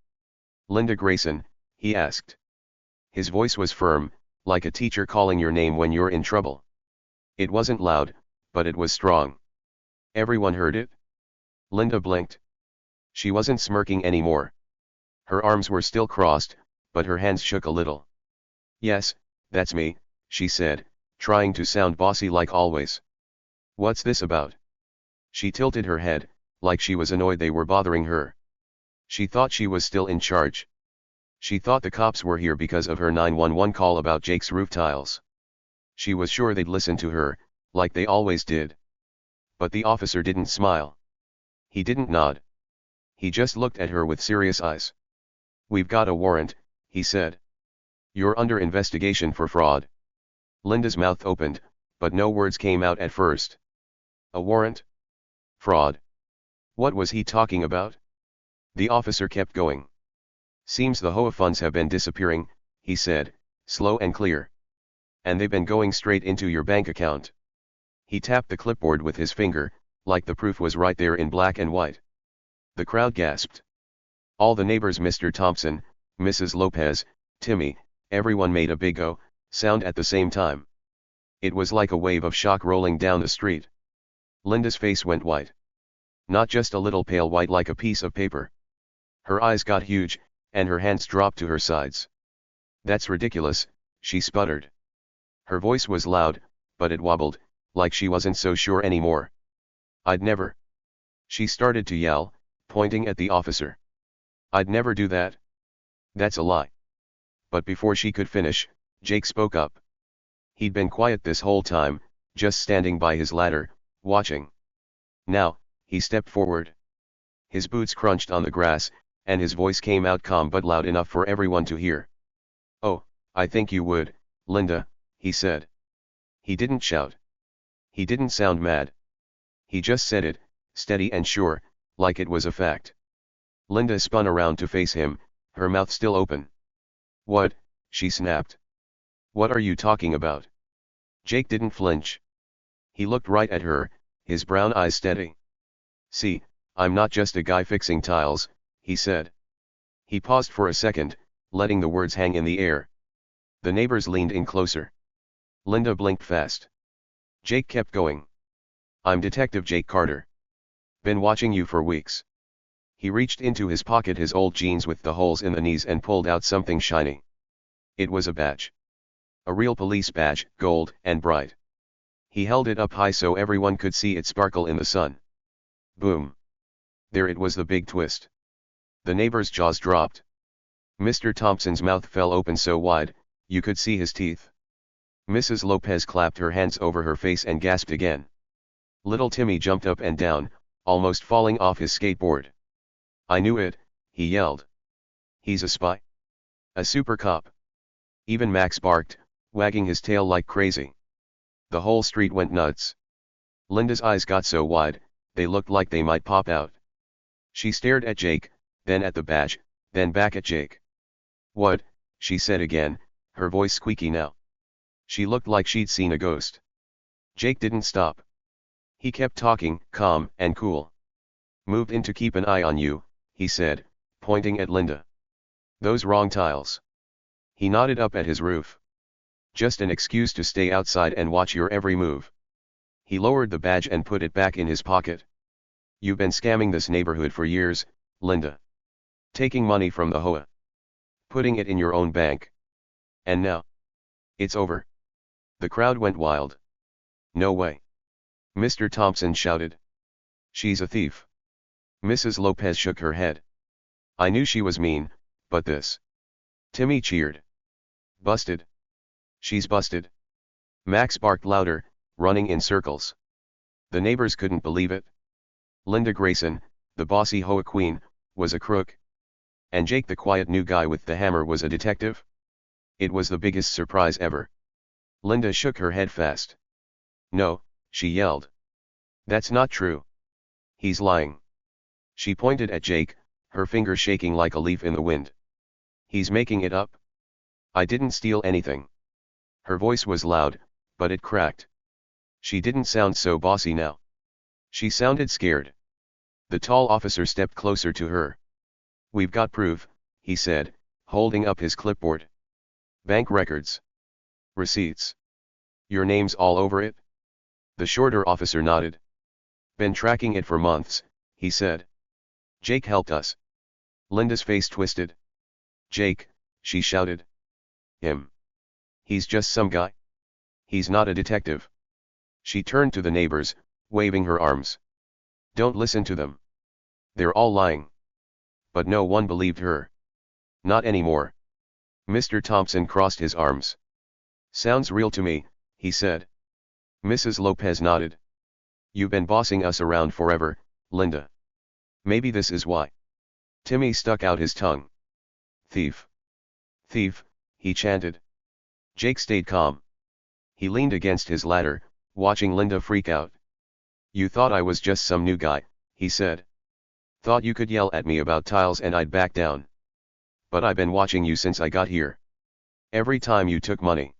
"Linda Grayson," he asked. His voice was firm, like a teacher calling your name when you're in trouble. It wasn't loud, but it was strong. Everyone heard it. Linda blinked. She wasn't smirking anymore. Her arms were still crossed, but her hands shook a little. "Yes, that's me," she said, trying to sound bossy like always. "What's this about?" She tilted her head, like she was annoyed they were bothering her. She thought she was still in charge. She thought the cops were here because of her 911 call about Jake's roof tiles. She was sure they'd listen to her, like they always did. But the officer didn't smile. He didn't nod. He just looked at her with serious eyes. "We've got a warrant," he said. "You're under investigation for fraud." Linda's mouth opened, but no words came out at first. A warrant? Fraud? What was he talking about? The officer kept going. "Seems the HOA funds have been disappearing," he said, slow and clear. "And they've been going straight into your bank account." He tapped the clipboard with his finger, like the proof was right there in black and white. The crowd gasped. All the neighbors, Mr. Thompson, Mrs. Lopez, Timmy, everyone made a big "oh" sound at the same time. It was like a wave of shock rolling down the street. Linda's face went white. Not just a little pale white like a piece of paper. Her eyes got huge, and her hands dropped to her sides. "That's ridiculous," she sputtered. Her voice was loud, but it wobbled, like she wasn't so sure anymore. "I'd never." She started to yell, pointing at the officer. "I'd never do that." "That's a lie." But before she could finish, Jake spoke up. He'd been quiet this whole time, just standing by his ladder, watching. Now, he stepped forward. His boots crunched on the grass, and his voice came out calm but loud enough for everyone to hear. "Oh, I think you would, Linda," he said. He didn't shout. He didn't sound mad. He just said it, steady and sure, like it was a fact. Linda spun around to face him, her mouth still open. "What?" she snapped. "What are you talking about?" Jake didn't flinch. He looked right at her, his brown eyes steady. "See, I'm not just a guy fixing tiles," he said. He paused for a second, letting the words hang in the air. The neighbors leaned in closer. Linda blinked fast. Jake kept going. "I'm Detective Jake Carter. Been watching you for weeks." He reached into his pocket, his old jeans with the holes in the knees, and pulled out something shiny. It was a badge. A real police badge, gold and bright. He held it up high so everyone could see it sparkle in the sun. Boom. There it was, the big twist. The neighbor's jaws dropped. Mr. Thompson's mouth fell open so wide, you could see his teeth. Mrs. Lopez clapped her hands over her face and gasped again. Little Timmy jumped up and down, almost falling off his skateboard. "I knew it," he yelled. "He's a spy. A super cop." Even Max barked, wagging his tail like crazy. The whole street went nuts. Linda's eyes got so wide, They looked like they might pop out. She stared at Jake, then at the badge, then back at Jake. "What?" she said again, her voice squeaky now. She looked like she'd seen a ghost. Jake didn't stop. He kept talking, calm and cool. "Moved in to keep an eye on you," he said, pointing at Linda. "Those wrong tiles." He nodded up at his roof. "Just an excuse to stay outside and watch your every move." He lowered the badge and put it back in his pocket. "You've been scamming this neighborhood for years, Linda. Taking money from the HOA. Putting it in your own bank. And now? It's over." The crowd went wild. "No way!" Mr. Thompson shouted. "She's a thief." Mrs. Lopez shook her head. "I knew she was mean, but this." Timmy cheered. "Busted. She's busted." Max barked louder, running in circles. The neighbors couldn't believe it. Linda Grayson, the bossy HOA queen, was a crook. And Jake, the quiet new guy with the hammer, was a detective. It was the biggest surprise ever. Linda shook her head fast. "No," she yelled. "That's not true. He's lying." She pointed at Jake, her finger shaking like a leaf in the wind. "He's making it up. I didn't steal anything." Her voice was loud, but it cracked. She didn't sound so bossy now. She sounded scared. The tall officer stepped closer to her. "We've got proof," he said, holding up his clipboard. "Bank records. Receipts. Your name's all over it?" The shorter officer nodded. "Been tracking it for months," he said. "Jake helped us." Linda's face twisted. "Jake," she shouted. "Him. He's just some guy. He's not a detective." She turned to the neighbors, waving her arms. "Don't listen to them. They're all lying." But no one believed her. Not anymore. Mr. Thompson crossed his arms. "Sounds real to me," he said. Mrs. Lopez nodded. "You've been bossing us around forever, Linda. Maybe this is why." Timmy stuck out his tongue. "Thief. Thief," he chanted. Jake stayed calm. He leaned against his ladder, watching Linda freak out. "You thought I was just some new guy," he said. "Thought you could yell at me about tiles and I'd back down. But I've been watching you since I got here. Every time you took money.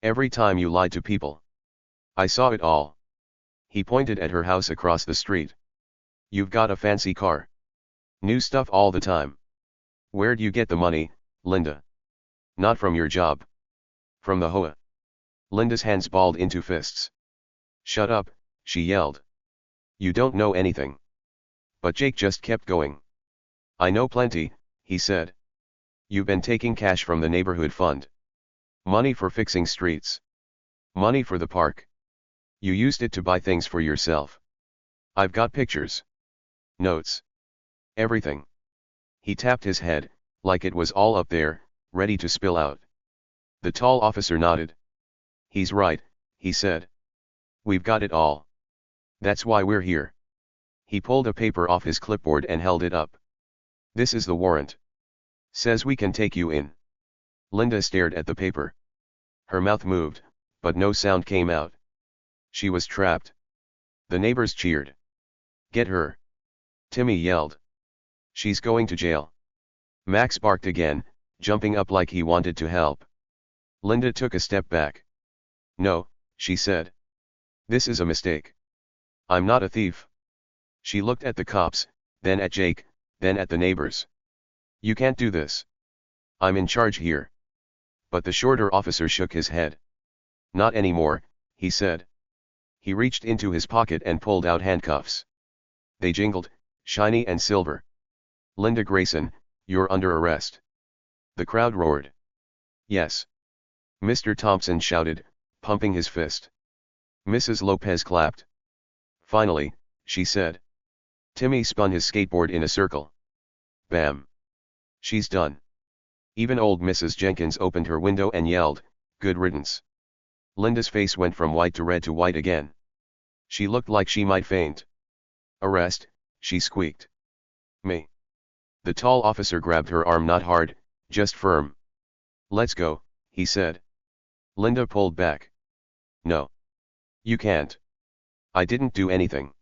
Every time you lied to people. I saw it all." He pointed at her house across the street. "You've got a fancy car. New stuff all the time. Where'd you get the money, Linda? Not from your job. From the HOA." Linda's hands balled into fists. "Shut up," she yelled. "You don't know anything." But Jake just kept going. "I know plenty," he said. "You've been taking cash from the neighborhood fund. Money for fixing streets. Money for the park. You used it to buy things for yourself. I've got pictures. Notes. Everything." He tapped his head, like it was all up there, ready to spill out. The tall officer nodded. "He's right," he said. "We've got it all. That's why we're here." He pulled a paper off his clipboard and held it up. "This is the warrant. Says we can take you in." Linda stared at the paper. Her mouth moved, but no sound came out. She was trapped. The neighbors cheered. "Get her!" Timmy yelled. "She's going to jail." Max barked again, jumping up like he wanted to help. Linda took a step back. "No," she said. "This is a mistake. I'm not a thief." She looked at the cops, then at Jake, then at the neighbors. "You can't do this. I'm in charge here." But the shorter officer shook his head. "Not anymore," he said. He reached into his pocket and pulled out handcuffs. They jingled, shiny and silver. "Linda Grayson, you're under arrest." The crowd roared. "Yes." Mr. Thompson shouted, pumping his fist. Mrs. Lopez clapped. "Finally," she said. Timmy spun his skateboard in a circle. Bam. "She's done." Even old Mrs. Jenkins opened her window and yelled, "Good riddance." Linda's face went from white to red to white again. She looked like she might faint. "Arrest," she squeaked. "Me." The tall officer grabbed her arm, not hard, just firm. "Let's go," he said. Linda pulled back. "No. You can't. I didn't do anything."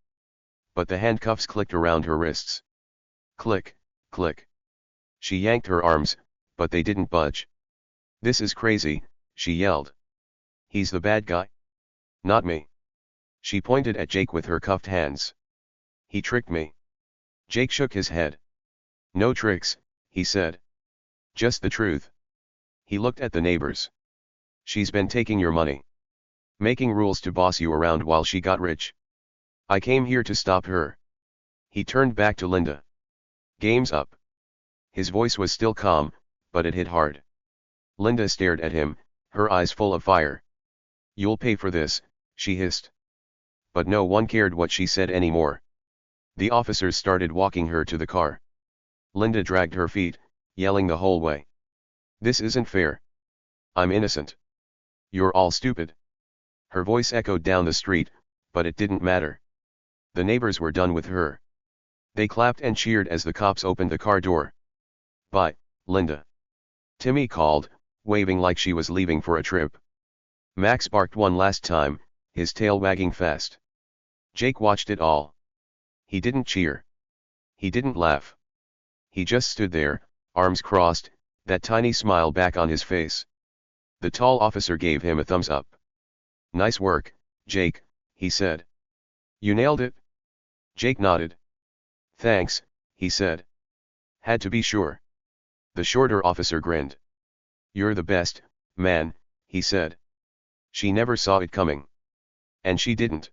but the handcuffs clicked around her wrists. Click, click. She yanked her arms, but they didn't budge. "This is crazy," she yelled. "He's the bad guy. Not me." She pointed at Jake with her cuffed hands. "He tricked me." Jake shook his head. "No tricks," he said. "Just the truth." He looked at the neighbors. "She's been taking your money. Making rules to boss you around while she got rich. I came here to stop her." He turned back to Linda. "Game's up." His voice was still calm, but it hit hard. Linda stared at him, her eyes full of fire. "You'll pay for this," she hissed. But no one cared what she said anymore. The officers started walking her to the car. Linda dragged her feet, yelling the whole way. "This isn't fair. I'm innocent. You're all stupid." Her voice echoed down the street, but it didn't matter. The neighbors were done with her. They clapped and cheered as the cops opened the car door. "Bye, Linda," Timmy called, waving like she was leaving for a trip. Max barked one last time, his tail wagging fast. Jake watched it all. He didn't cheer. He didn't laugh. He just stood there, arms crossed, that tiny smile back on his face. The tall officer gave him a thumbs up. "Nice work, Jake," he said. "You nailed it." Jake nodded. "Thanks," he said. "Had to be sure." The shorter officer grinned. "You're the best, man," he said. She never saw it coming. And she didn't.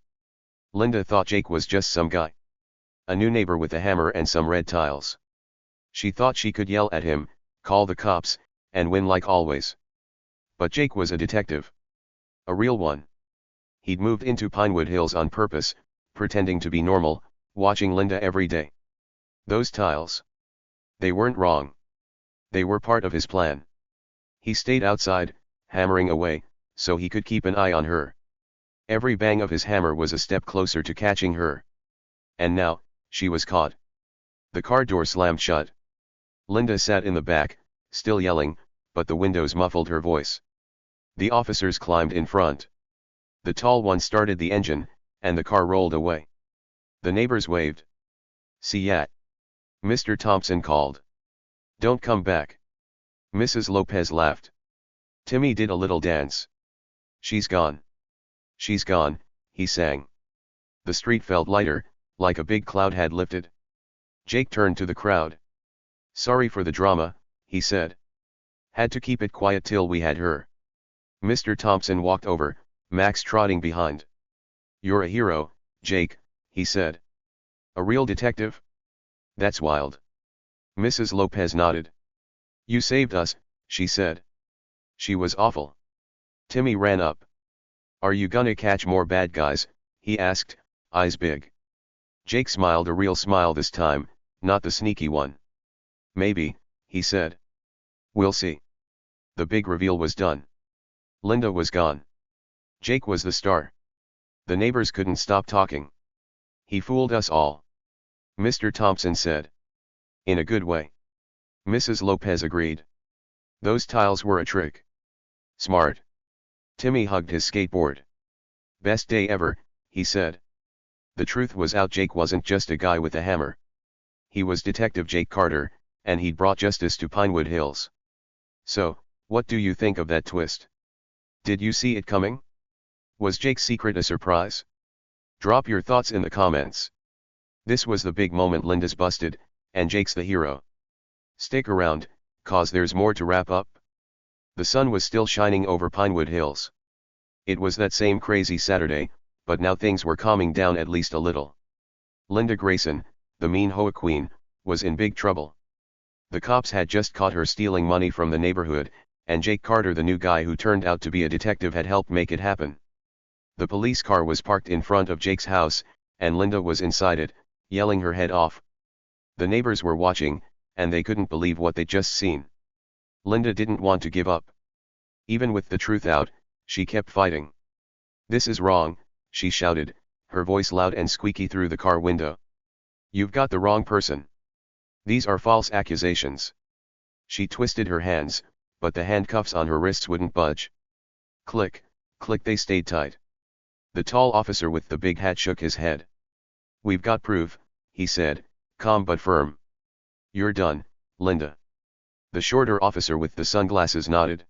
Linda thought Jake was just some guy. A new neighbor with a hammer and some red tiles. She thought she could yell at him, call the cops, and win like always. But Jake was a detective. A real one. He'd moved into Pinewood Hills on purpose, pretending to be normal, watching Linda every day. Those tiles. They weren't wrong. They were part of his plan. He stayed outside, hammering away, so he could keep an eye on her. Every bang of his hammer was a step closer to catching her. And now, she was caught. The car door slammed shut. Linda sat in the back, still yelling, but the windows muffled her voice. The officers climbed in front. The tall one started the engine, and the car rolled away. The neighbors waved. "See ya," Mr. Thompson called. "Don't come back." Mrs. Lopez laughed. Timmy did a little dance. "She's gone. She's gone," he sang. The street felt lighter, like a big cloud had lifted. Jake turned to the crowd. "Sorry for the drama," he said. "Had to keep it quiet till we had her." Mr. Thompson walked over, Max trotting behind. "You're a hero, Jake," he said. "A real detective? That's wild." Mrs. Lopez nodded. "You saved us," she said. "She was awful." Timmy ran up. "Are you gonna catch more bad guys?" he asked, eyes big. Jake smiled, a real smile this time, not the sneaky one. "Maybe," he said. "We'll see." The big reveal was done. Linda was gone. Jake was the star. The neighbors couldn't stop talking. "He fooled us all," Mr. Thompson said. "In a good way." Mrs. Lopez agreed. "Those tiles were a trick." "Smart." Timmy hugged his skateboard. "Best day ever," he said. The truth was out. Jake wasn't just a guy with a hammer. He was Detective Jake Carter, and he'd brought justice to Pinewood Hills. So, what do you think of that twist? Did you see it coming? Was Jake's secret a surprise? Drop your thoughts in the comments. This was the big moment. Linda's busted, and Jake's the hero. Stick around, cause there's more to wrap up. The sun was still shining over Pinewood Hills. It was that same crazy Saturday, but now things were calming down at least a little. Linda Grayson, the mean HOA queen, was in big trouble. The cops had just caught her stealing money from the neighborhood, and Jake Carter, the new guy who turned out to be a detective, had helped make it happen. The police car was parked in front of Jake's house, and Linda was inside it, yelling her head off. The neighbors were watching, and they couldn't believe what they'd just seen. Linda didn't want to give up. Even with the truth out, she kept fighting. "This is wrong," she shouted, her voice loud and squeaky through the car window. "You've got the wrong person. These are false accusations." She twisted her hands, but the handcuffs on her wrists wouldn't budge. Click, click, they stayed tight. The tall officer with the big hat shook his head. We've got proof, he said, calm but firm. You're done, Linda. The shorter officer with the sunglasses nodded.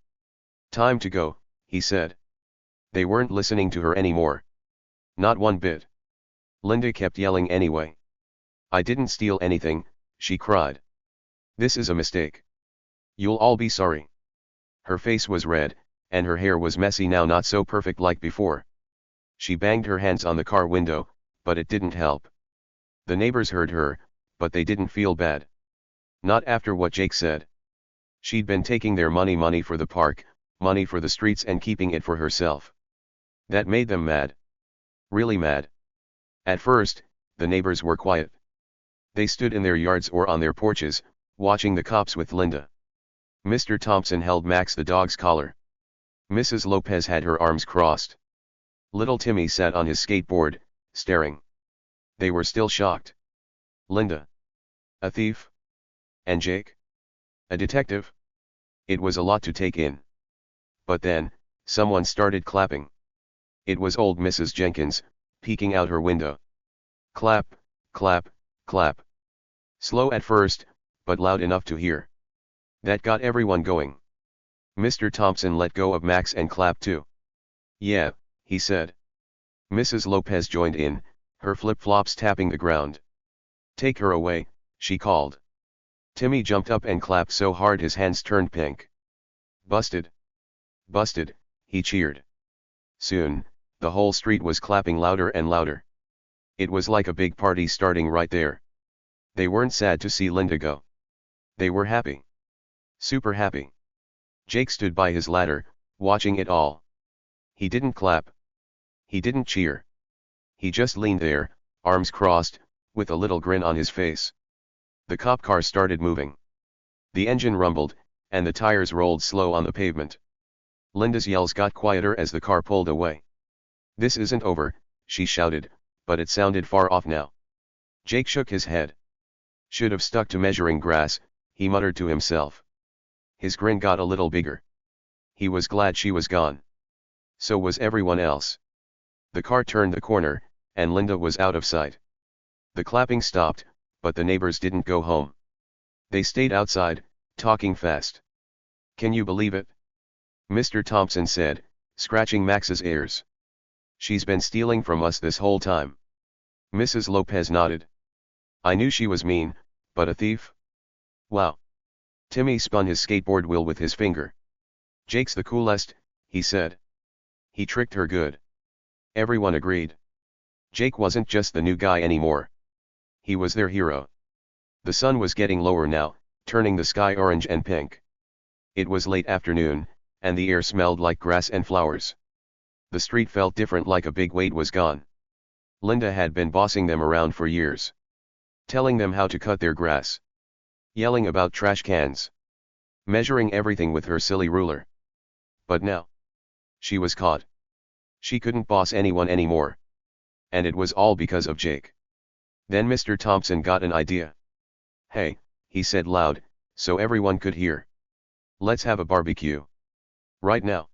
Time to go, he said. They weren't listening to her anymore. Not one bit. Linda kept yelling anyway. I didn't steal anything, she cried. This is a mistake. You'll all be sorry. Her face was red, and her hair was messy now, not so perfect like before. She banged her hands on the car window, but it didn't help. The neighbors heard her, but they didn't feel bad. Not after what Jake said. She'd been taking their money for the park, money for the streets, and keeping it for herself. That made them mad. Really mad. At first, the neighbors were quiet. They stood in their yards or on their porches, watching the cops with Linda. Mr. Thompson held Max the dog's collar. Mrs. Lopez had her arms crossed. Little Timmy sat on his skateboard, staring. They were still shocked. Linda. A thief? And Jake? A detective? It was a lot to take in. But then, someone started clapping. It was old Mrs. Jenkins, peeking out her window. Clap, clap, clap. Slow at first, but loud enough to hear. That got everyone going. Mr. Thompson let go of Max and clapped too. Yeah, he said. Mrs. Lopez joined in, her flip-flops tapping the ground. Take her away, she called. Timmy jumped up and clapped so hard his hands turned pink. Busted. Busted, he cheered. Soon, the whole street was clapping louder and louder. It was like a big party starting right there. They weren't sad to see Linda go. They were happy. Super happy. Jake stood by his ladder, watching it all. He didn't clap. He didn't cheer. He just leaned there, arms crossed, with a little grin on his face. The cop car started moving. The engine rumbled, and the tires rolled slow on the pavement. Linda's yells got quieter as the car pulled away. This isn't over, she shouted, but it sounded far off now. Jake shook his head. Should have stuck to measuring grass, he muttered to himself. His grin got a little bigger. He was glad she was gone. So was everyone else. The car turned the corner, and Linda was out of sight. The clapping stopped, but the neighbors didn't go home. They stayed outside, talking fast. Can you believe it? Mr. Thompson said, scratching Max's ears. She's been stealing from us this whole time. Mrs. Lopez nodded. I knew she was mean, but a thief? Wow. Timmy spun his skateboard wheel with his finger. Jake's the coolest, he said. He tricked her good. Everyone agreed. Jake wasn't just the new guy anymore. He was their hero. The sun was getting lower now, turning the sky orange and pink. It was late afternoon, and the air smelled like grass and flowers. The street felt different, like a big weight was gone. Linda had been bossing them around for years. Telling them how to cut their grass. Yelling about trash cans. Measuring everything with her silly ruler. But now, she was caught. She couldn't boss anyone anymore. And it was all because of Jake. Then Mr. Thompson got an idea. Hey, he said loud, so everyone could hear. Let's have a barbecue. Right now.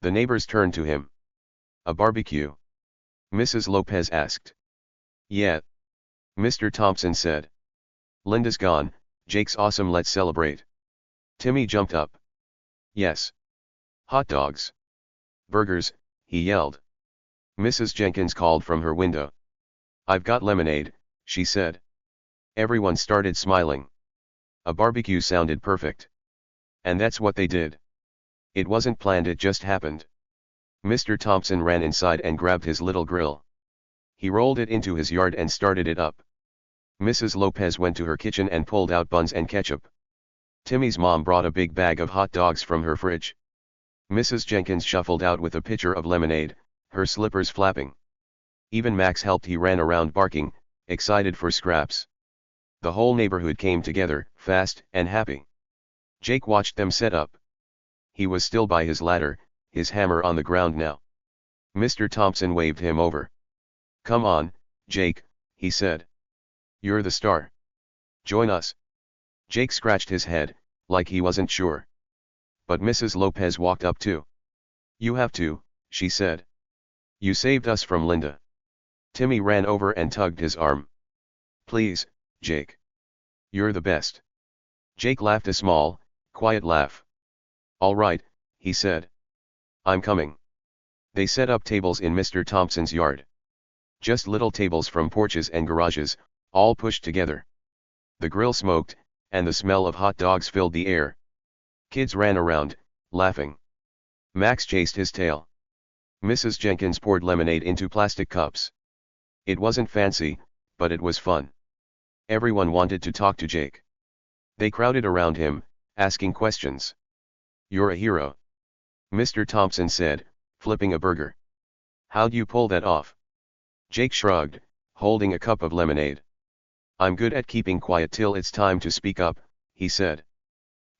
The neighbors turned to him. A barbecue? Mrs. Lopez asked. Yeah. Mr. Thompson said. Linda's gone, Jake's awesome, let's celebrate. Timmy jumped up. Yes. Hot dogs. Burgers, he yelled. Mrs. Jenkins called from her window. I've got lemonade, she said. Everyone started smiling. A barbecue sounded perfect. And that's what they did. It wasn't planned, it just happened. Mr. Thompson ran inside and grabbed his little grill. He rolled it into his yard and started it up. Mrs. Lopez went to her kitchen and pulled out buns and ketchup. Timmy's mom brought a big bag of hot dogs from her fridge. Mrs. Jenkins shuffled out with a pitcher of lemonade, her slippers flapping. Even Max helped. He ran around barking, excited for scraps. The whole neighborhood came together, fast and happy. Jake watched them set up. He was still by his ladder, his hammer on the ground now. Mr. Thompson waved him over. Come on, Jake, he said. You're the star. Join us. Jake scratched his head, like he wasn't sure. But Mrs. Lopez walked up too. You have to, she said. You saved us from Linda. Timmy ran over and tugged his arm. "Please, Jake. You're the best." Jake laughed a small, quiet laugh. "All right," he said. "I'm coming." They set up tables in Mr. Thompson's yard. Just little tables from porches and garages, all pushed together. The grill smoked, and the smell of hot dogs filled the air. Kids ran around, laughing. Max chased his tail. Mrs. Jenkins poured lemonade into plastic cups. It wasn't fancy, but it was fun. Everyone wanted to talk to Jake. They crowded around him, asking questions. "You're a hero," Mr. Thompson said, flipping a burger. "How'd you pull that off?" Jake shrugged, holding a cup of lemonade. "I'm good at keeping quiet till it's time to speak up," he said.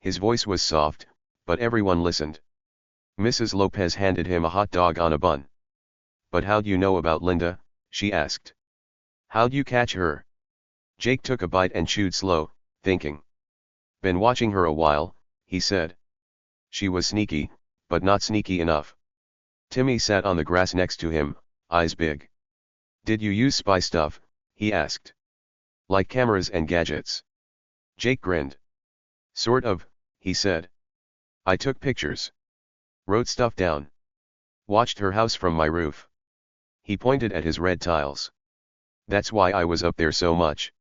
His voice was soft, but everyone listened. Mrs. Lopez handed him a hot dog on a bun. "But how'd you know about Linda?" she asked. "How'd you catch her?" Jake took a bite and chewed slow, thinking. "Been watching her a while," he said. "She was sneaky, but not sneaky enough." Timmy sat on the grass next to him, eyes big. "Did you use spy stuff?" he asked. "Like cameras and gadgets?" Jake grinned. "Sort of," he said. "I took pictures. Wrote stuff down. Watched her house from my roof." He pointed at his red tiles. "That's why I was up there so much."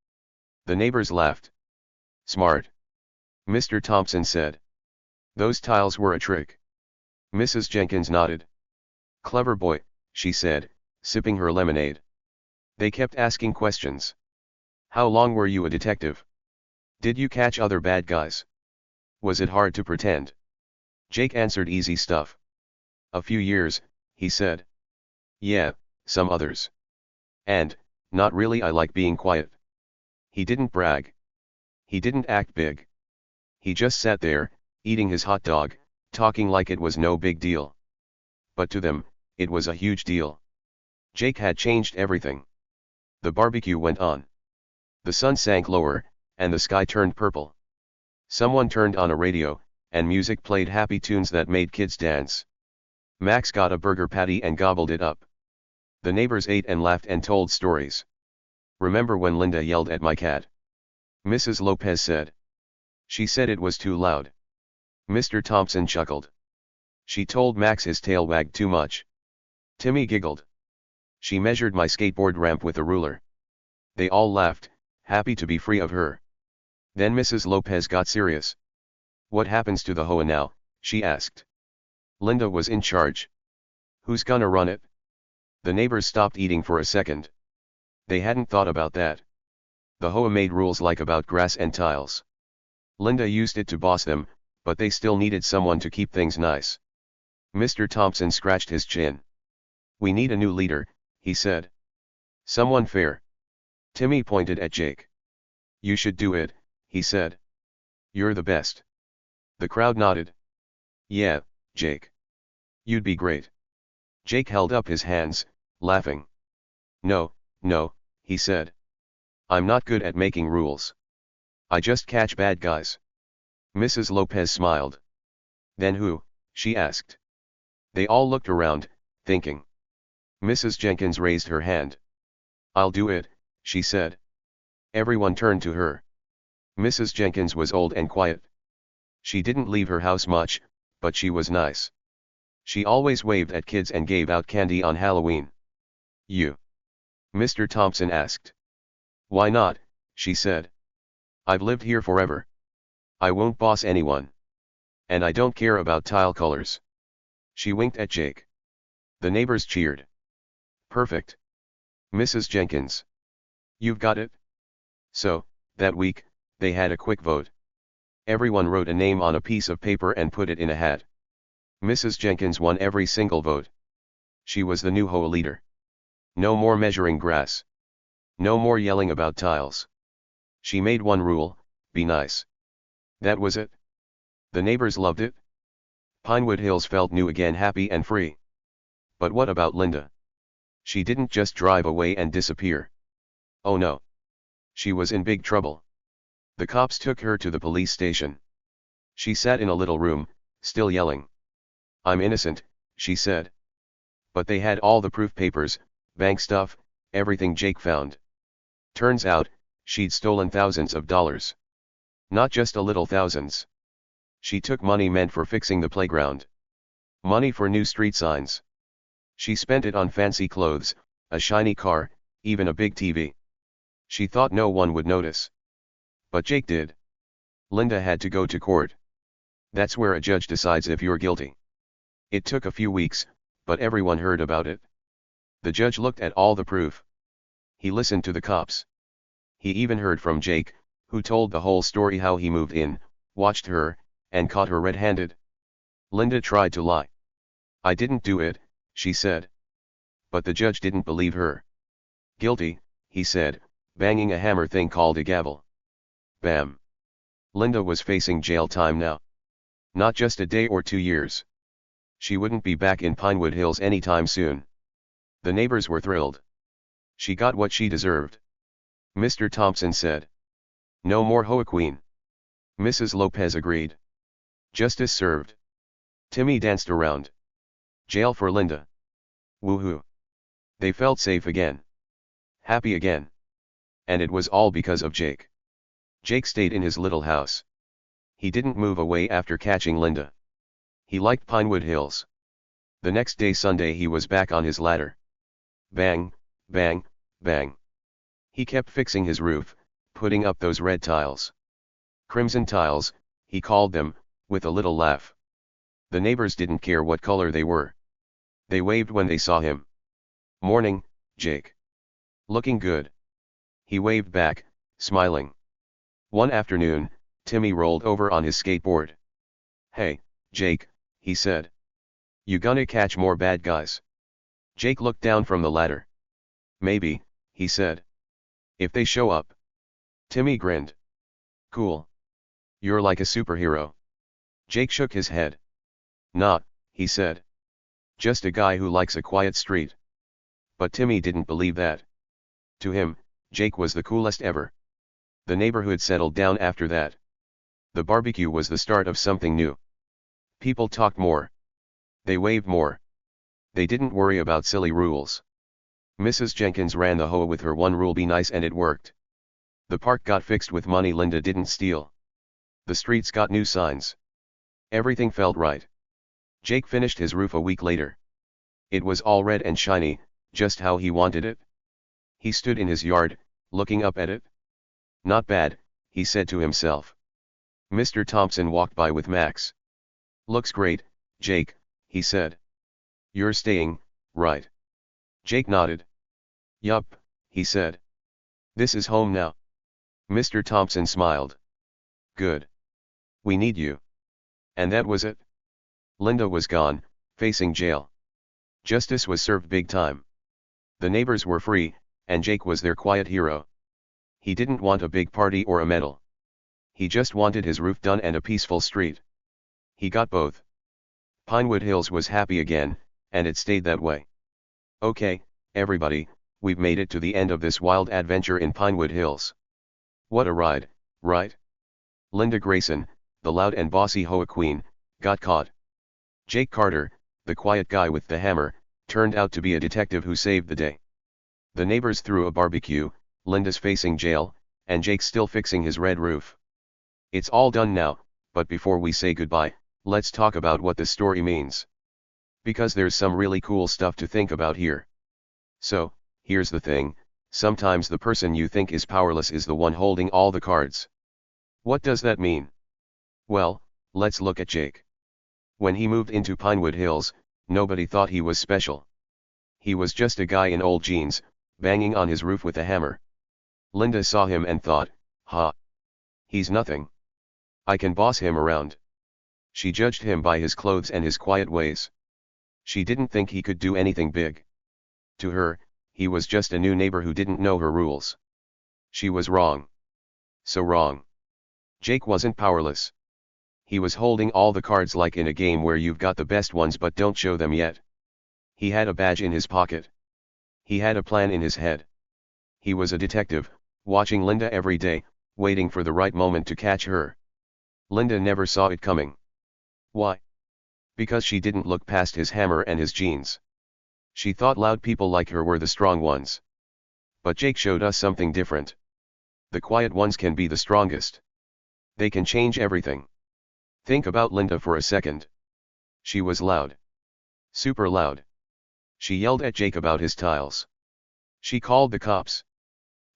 The neighbors laughed. "Smart," Mr. Thompson said. "Those tiles were a trick." Mrs. Jenkins nodded. "Clever boy," she said, sipping her lemonade. They kept asking questions. "How long were you a detective? Did you catch other bad guys? Was it hard to pretend?" Jake answered easy stuff. "A few years," he said. "Yeah, some others. And, not really, I like being quiet." He didn't brag. He didn't act big. He just sat there, eating his hot dog, talking like it was no big deal. But to them, it was a huge deal. Jake had changed everything. The barbecue went on. The sun sank lower, and the sky turned purple. Someone turned on a radio, and music played happy tunes that made kids dance. Max got a burger patty and gobbled it up. The neighbors ate and laughed and told stories. "Remember when Linda yelled at my cat?" Mrs. Lopez said. "She said it was too loud." Mr. Thompson chuckled. "She told Max his tail wagged too much." Timmy giggled. "She measured my skateboard ramp with a ruler." They all laughed, happy to be free of her. Then Mrs. Lopez got serious. "What happens to the HOA now?" she asked. Linda was in charge. "Who's gonna run it?" The neighbors stopped eating for a second. They hadn't thought about that. The HOA made rules like about grass and tiles. Linda used it to boss them, but they still needed someone to keep things nice. Mr. Thompson scratched his chin. "We need a new leader," he said. "Someone fair." Timmy pointed at Jake. "You should do it," he said. "You're the best." The crowd nodded. "Yeah, Jake. You'd be great." Jake held up his hands, laughing. No, he said. "I'm not good at making rules. I just catch bad guys." Mrs. Lopez smiled. "Then who?" she asked. They all looked around, thinking. Mrs. Jenkins raised her hand. "I'll do it," she said. Everyone turned to her. Mrs. Jenkins was old and quiet. She didn't leave her house much, but she was nice. She always waved at kids and gave out candy on Halloween. "You?" Mr. Thompson asked. "Why not?" she said. "I've lived here forever. I won't boss anyone. And I don't care about tile colors." She winked at Jake. The neighbors cheered. "Perfect. Mrs. Jenkins. You've got it." So, that week, they had a quick vote. Everyone wrote a name on a piece of paper and put it in a hat. Mrs. Jenkins won every single vote. She was the new HOA leader. No more measuring grass. No more yelling about tiles. She made one rule: be nice. That was it. The neighbors loved it. Pinewood Hills felt new again, happy and free. But what about Linda? She didn't just drive away and disappear. Oh no. She was in big trouble. The cops took her to the police station. She sat in a little room, still yelling. "I'm innocent," she said. But they had all the proof papers, bank stuff, everything Jake found. Turns out, she'd stolen thousands of dollars. Not just a little thousands. She took money meant for fixing the playground. Money for new street signs. She spent it on fancy clothes, a shiny car, even a big TV. She thought no one would notice. But Jake did. Linda had to go to court. That's where a judge decides if you're guilty. It took a few weeks, but everyone heard about it. The judge looked at all the proof. He listened to the cops. He even heard from Jake, who told the whole story, how he moved in, watched her, and caught her red-handed. Linda tried to lie. "I didn't do it," she said. But the judge didn't believe her. "Guilty," he said, banging a hammer thing called a gavel. Bam. Linda was facing jail time now. Not just a day or 2 years. She wouldn't be back in Pinewood Hills anytime soon. The neighbors were thrilled. She got what she deserved. Mr. Thompson said. "No more HOA queen." Mrs. Lopez agreed. Justice served. Timmy danced around. Jail for Linda. Woohoo. They felt safe again. Happy again. And it was all because of Jake. Jake stayed in his little house. He didn't move away after catching Linda. He liked Pinewood Hills. The next day, Sunday, he was back on his ladder. Bang, bang, bang. He kept fixing his roof, putting up those red tiles. Crimson tiles, he called them, with a little laugh. The neighbors didn't care what color they were. They waved when they saw him. "Morning, Jake. Looking good." He waved back, smiling. One afternoon, Timmy rolled over on his skateboard. "Hey, Jake," he said. "You gonna catch more bad guys?" Jake looked down from the ladder. "Maybe," he said. "If they show up." Timmy grinned. "Cool. You're like a superhero." Jake shook his head. "Not," he said. "Just a guy who likes a quiet street." But Timmy didn't believe that. To him, Jake was the coolest ever. The neighborhood settled down after that. The barbecue was the start of something new. People talked more. They waved more. They didn't worry about silly rules. Mrs. Jenkins ran the HOA with her one rule: be nice, and it worked. The park got fixed with money Linda didn't steal. The streets got new signs. Everything felt right. Jake finished his roof a week later. It was all red and shiny, just how he wanted it. He stood in his yard, looking up at it. "Not bad," he said to himself. Mr. Thompson walked by with Max. "Looks great, Jake," he said. "You're staying, right?" Jake nodded. "Yup," he said. "This is home now." Mr. Thompson smiled. "Good. We need you." And that was it. Linda was gone, facing jail. Justice was served big time. The neighbors were free, and Jake was their quiet hero. He didn't want a big party or a medal. He just wanted his roof done and a peaceful street. He got both. Pinewood Hills was happy again, and it stayed that way. Okay, everybody, we've made it to the end of this wild adventure in Pinewood Hills. What a ride, right? Linda Grayson, the loud and bossy HOA queen, got caught. Jake Carter, the quiet guy with the hammer, turned out to be a detective who saved the day. The neighbors threw a barbecue, Linda's facing jail, and Jake's still fixing his red roof. It's all done now, but before we say goodbye, let's talk about what the story means. Because there's some really cool stuff to think about here. So, here's the thing, sometimes the person you think is powerless is the one holding all the cards. What does that mean? Well, let's look at Jake. When he moved into Pinewood Hills, nobody thought he was special. He was just a guy in old jeans, banging on his roof with a hammer. Linda saw him and thought, "Ha! He's nothing. I can boss him around." She judged him by his clothes and his quiet ways. She didn't think he could do anything big. To her, he was just a new neighbor who didn't know her rules. She was wrong. So wrong. Jake wasn't powerless. He was holding all the cards like in a game where you've got the best ones but don't show them yet. He had a badge in his pocket. He had a plan in his head. He was a detective, watching Linda every day, waiting for the right moment to catch her. Linda never saw it coming. Why? Because she didn't look past his hammer and his jeans. She thought loud people like her were the strong ones. But Jake showed us something different. The quiet ones can be the strongest. They can change everything. Think about Linda for a second. She was loud. Super loud. She yelled at Jake about his tiles. She called the cops.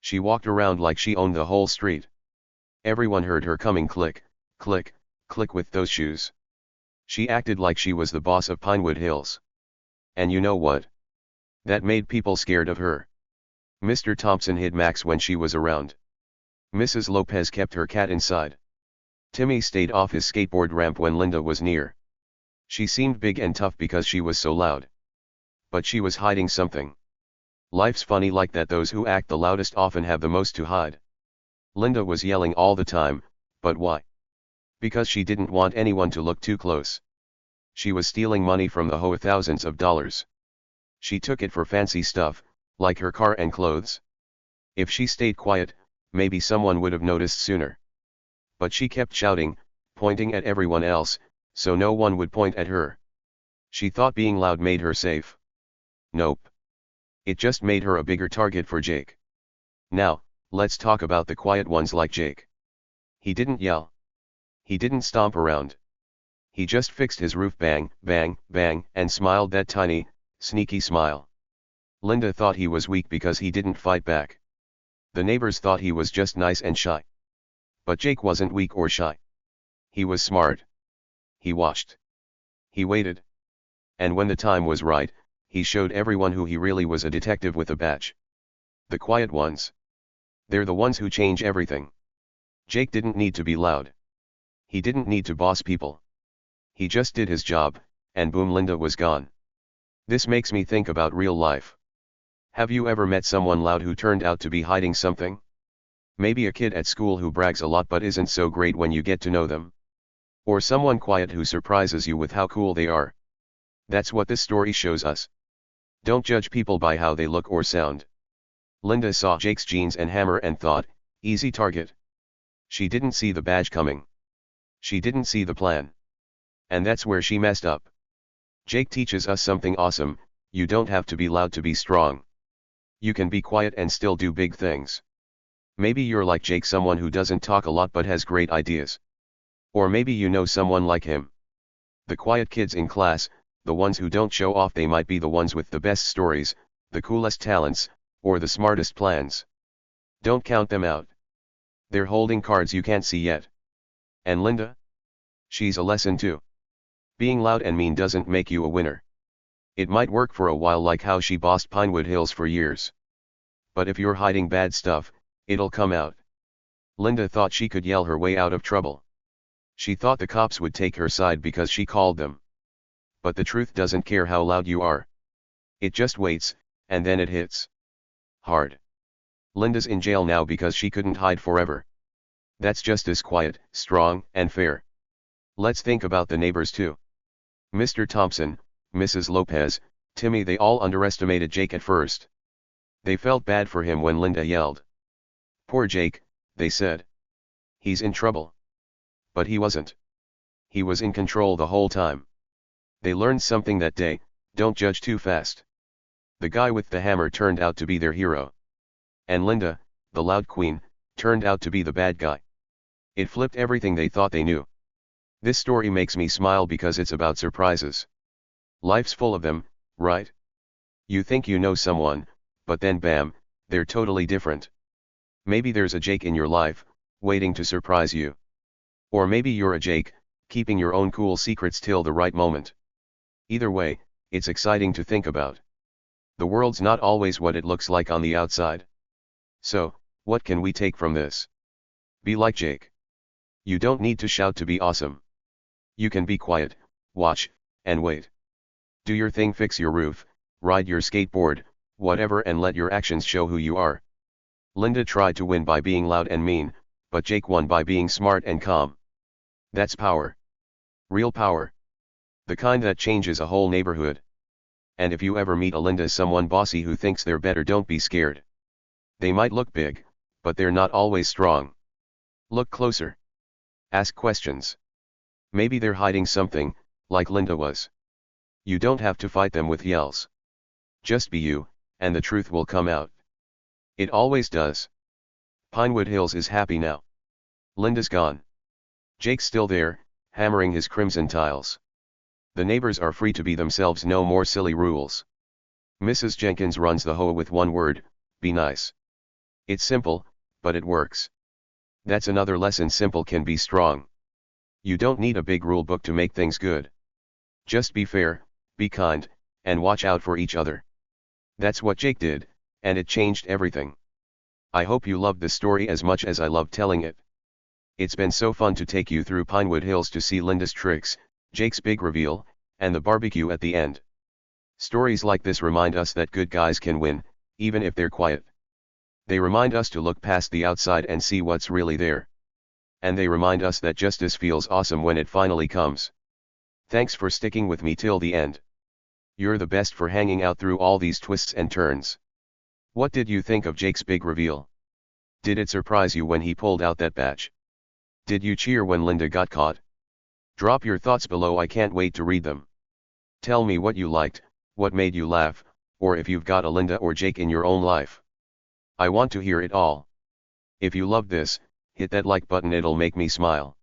She walked around like she owned the whole street. Everyone heard her coming click, click, click with those shoes. She acted like she was the boss of Pinewood Hills. And you know what? That made people scared of her. Mr. Thompson hid Max when she was around. Mrs. Lopez kept her cat inside. Timmy stayed off his skateboard ramp when Linda was near. She seemed big and tough because she was so loud. But she was hiding something. Life's funny like that. Those who act the loudest often have the most to hide. Linda was yelling all the time, but why? Because she didn't want anyone to look too close. She was stealing money from the HOA, thousands of dollars. She took it for fancy stuff, like her car and clothes. If she stayed quiet, maybe someone would have noticed sooner. But she kept shouting, pointing at everyone else, so no one would point at her. She thought being loud made her safe. Nope. It just made her a bigger target for Jake. Now, let's talk about the quiet ones like Jake. He didn't yell. He didn't stomp around. He just fixed his roof, bang, bang, bang, and smiled that tiny, sneaky smile. Linda thought he was weak because he didn't fight back. The neighbors thought he was just nice and shy. But Jake wasn't weak or shy. He was smart. He watched. He waited. And when the time was right, he showed everyone who he really was, a detective with a badge. The quiet ones. They're the ones who change everything. Jake didn't need to be loud. He didn't need to boss people. He just did his job, and boom, Linda was gone. This makes me think about real life. Have you ever met someone loud who turned out to be hiding something? Maybe a kid at school who brags a lot but isn't so great when you get to know them. Or someone quiet who surprises you with how cool they are. That's what this story shows us. Don't judge people by how they look or sound. Linda saw Jake's jeans and hammer and thought, easy target. She didn't see the badge coming. She didn't see the plan. And that's where she messed up. Jake teaches us something awesome: you don't have to be loud to be strong. You can be quiet and still do big things. Maybe you're like Jake, someone who doesn't talk a lot but has great ideas. Or maybe you know someone like him. The quiet kids in class, the ones who don't show off, they might be the ones with the best stories, the coolest talents, or the smartest plans. Don't count them out. They're holding cards you can't see yet. And Linda? She's a lesson too. Being loud and mean doesn't make you a winner. It might work for a while, like how she bossed Pinewood Hills for years. But if you're hiding bad stuff, it'll come out. Linda thought she could yell her way out of trouble. She thought the cops would take her side because she called them. But the truth doesn't care how loud you are. It just waits, and then it hits hard. Linda's in jail now because she couldn't hide forever. That's just as quiet, strong, and fair. Let's think about the neighbors too. Mr. Thompson, Mrs. Lopez, Timmy, they all underestimated Jake at first. They felt bad for him when Linda yelled. Poor Jake, they said. He's in trouble. But he wasn't. He was in control the whole time. They learned something that day: don't judge too fast. The guy with the hammer turned out to be their hero. And Linda, the loud queen, turned out to be the bad guy. It flipped everything they thought they knew. This story makes me smile because it's about surprises. Life's full of them, right? You think you know someone, but then bam, they're totally different. Maybe there's a Jake in your life, waiting to surprise you. Or maybe you're a Jake, keeping your own cool secrets till the right moment. Either way, it's exciting to think about. The world's not always what it looks like on the outside. So, what can we take from this? Be like Jake. You don't need to shout to be awesome. You can be quiet, watch, and wait. Do your thing, fix your roof, ride your skateboard, whatever, and let your actions show who you are. Linda tried to win by being loud and mean, but Jake won by being smart and calm. That's power. Real power. The kind that changes a whole neighborhood. And if you ever meet a Linda, someone bossy who thinks they're better, don't be scared. They might look big, but they're not always strong. Look closer. Ask questions. Maybe they're hiding something, like Linda was. You don't have to fight them with yells. Just be you, and the truth will come out. It always does. Pinewood Hills is happy now. Linda's gone. Jake's still there, hammering his crimson tiles. The neighbors are free to be themselves, no more silly rules. Mrs. Jenkins runs the HOA with one word: be nice. It's simple, but it works. That's another lesson: simple can be strong. You don't need a big rule book to make things good. Just be fair, be kind, and watch out for each other. That's what Jake did, and it changed everything. I hope you loved the story as much as I loved telling it. It's been so fun to take you through Pinewood Hills to see Linda's tricks, Jake's big reveal, and the barbecue at the end. Stories like this remind us that good guys can win, even if they're quiet. They remind us to look past the outside and see what's really there. And they remind us that justice feels awesome when it finally comes. Thanks for sticking with me till the end. You're the best for hanging out through all these twists and turns. What did you think of Jake's big reveal? Did it surprise you when he pulled out that badge? Did you cheer when Linda got caught? Drop your thoughts below, I can't wait to read them. Tell me what you liked, what made you laugh, or if you've got a Linda or Jake in your own life. I want to hear it all. If you loved this, hit that like button, it'll make me smile.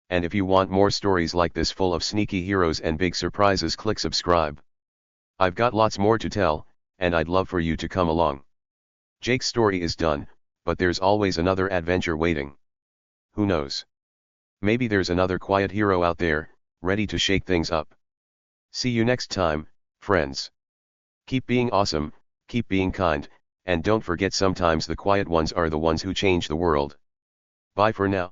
And if you want more stories like this full of sneaky heroes and big surprises, click subscribe. I've got lots more to tell, and I'd love for you to come along. Jake's story is done, but there's always another adventure waiting. Who knows? Maybe there's another quiet hero out there, ready to shake things up. See you next time, friends. Keep being awesome, keep being kind, and don't forget, sometimes the quiet ones are the ones who change the world. Bye for now.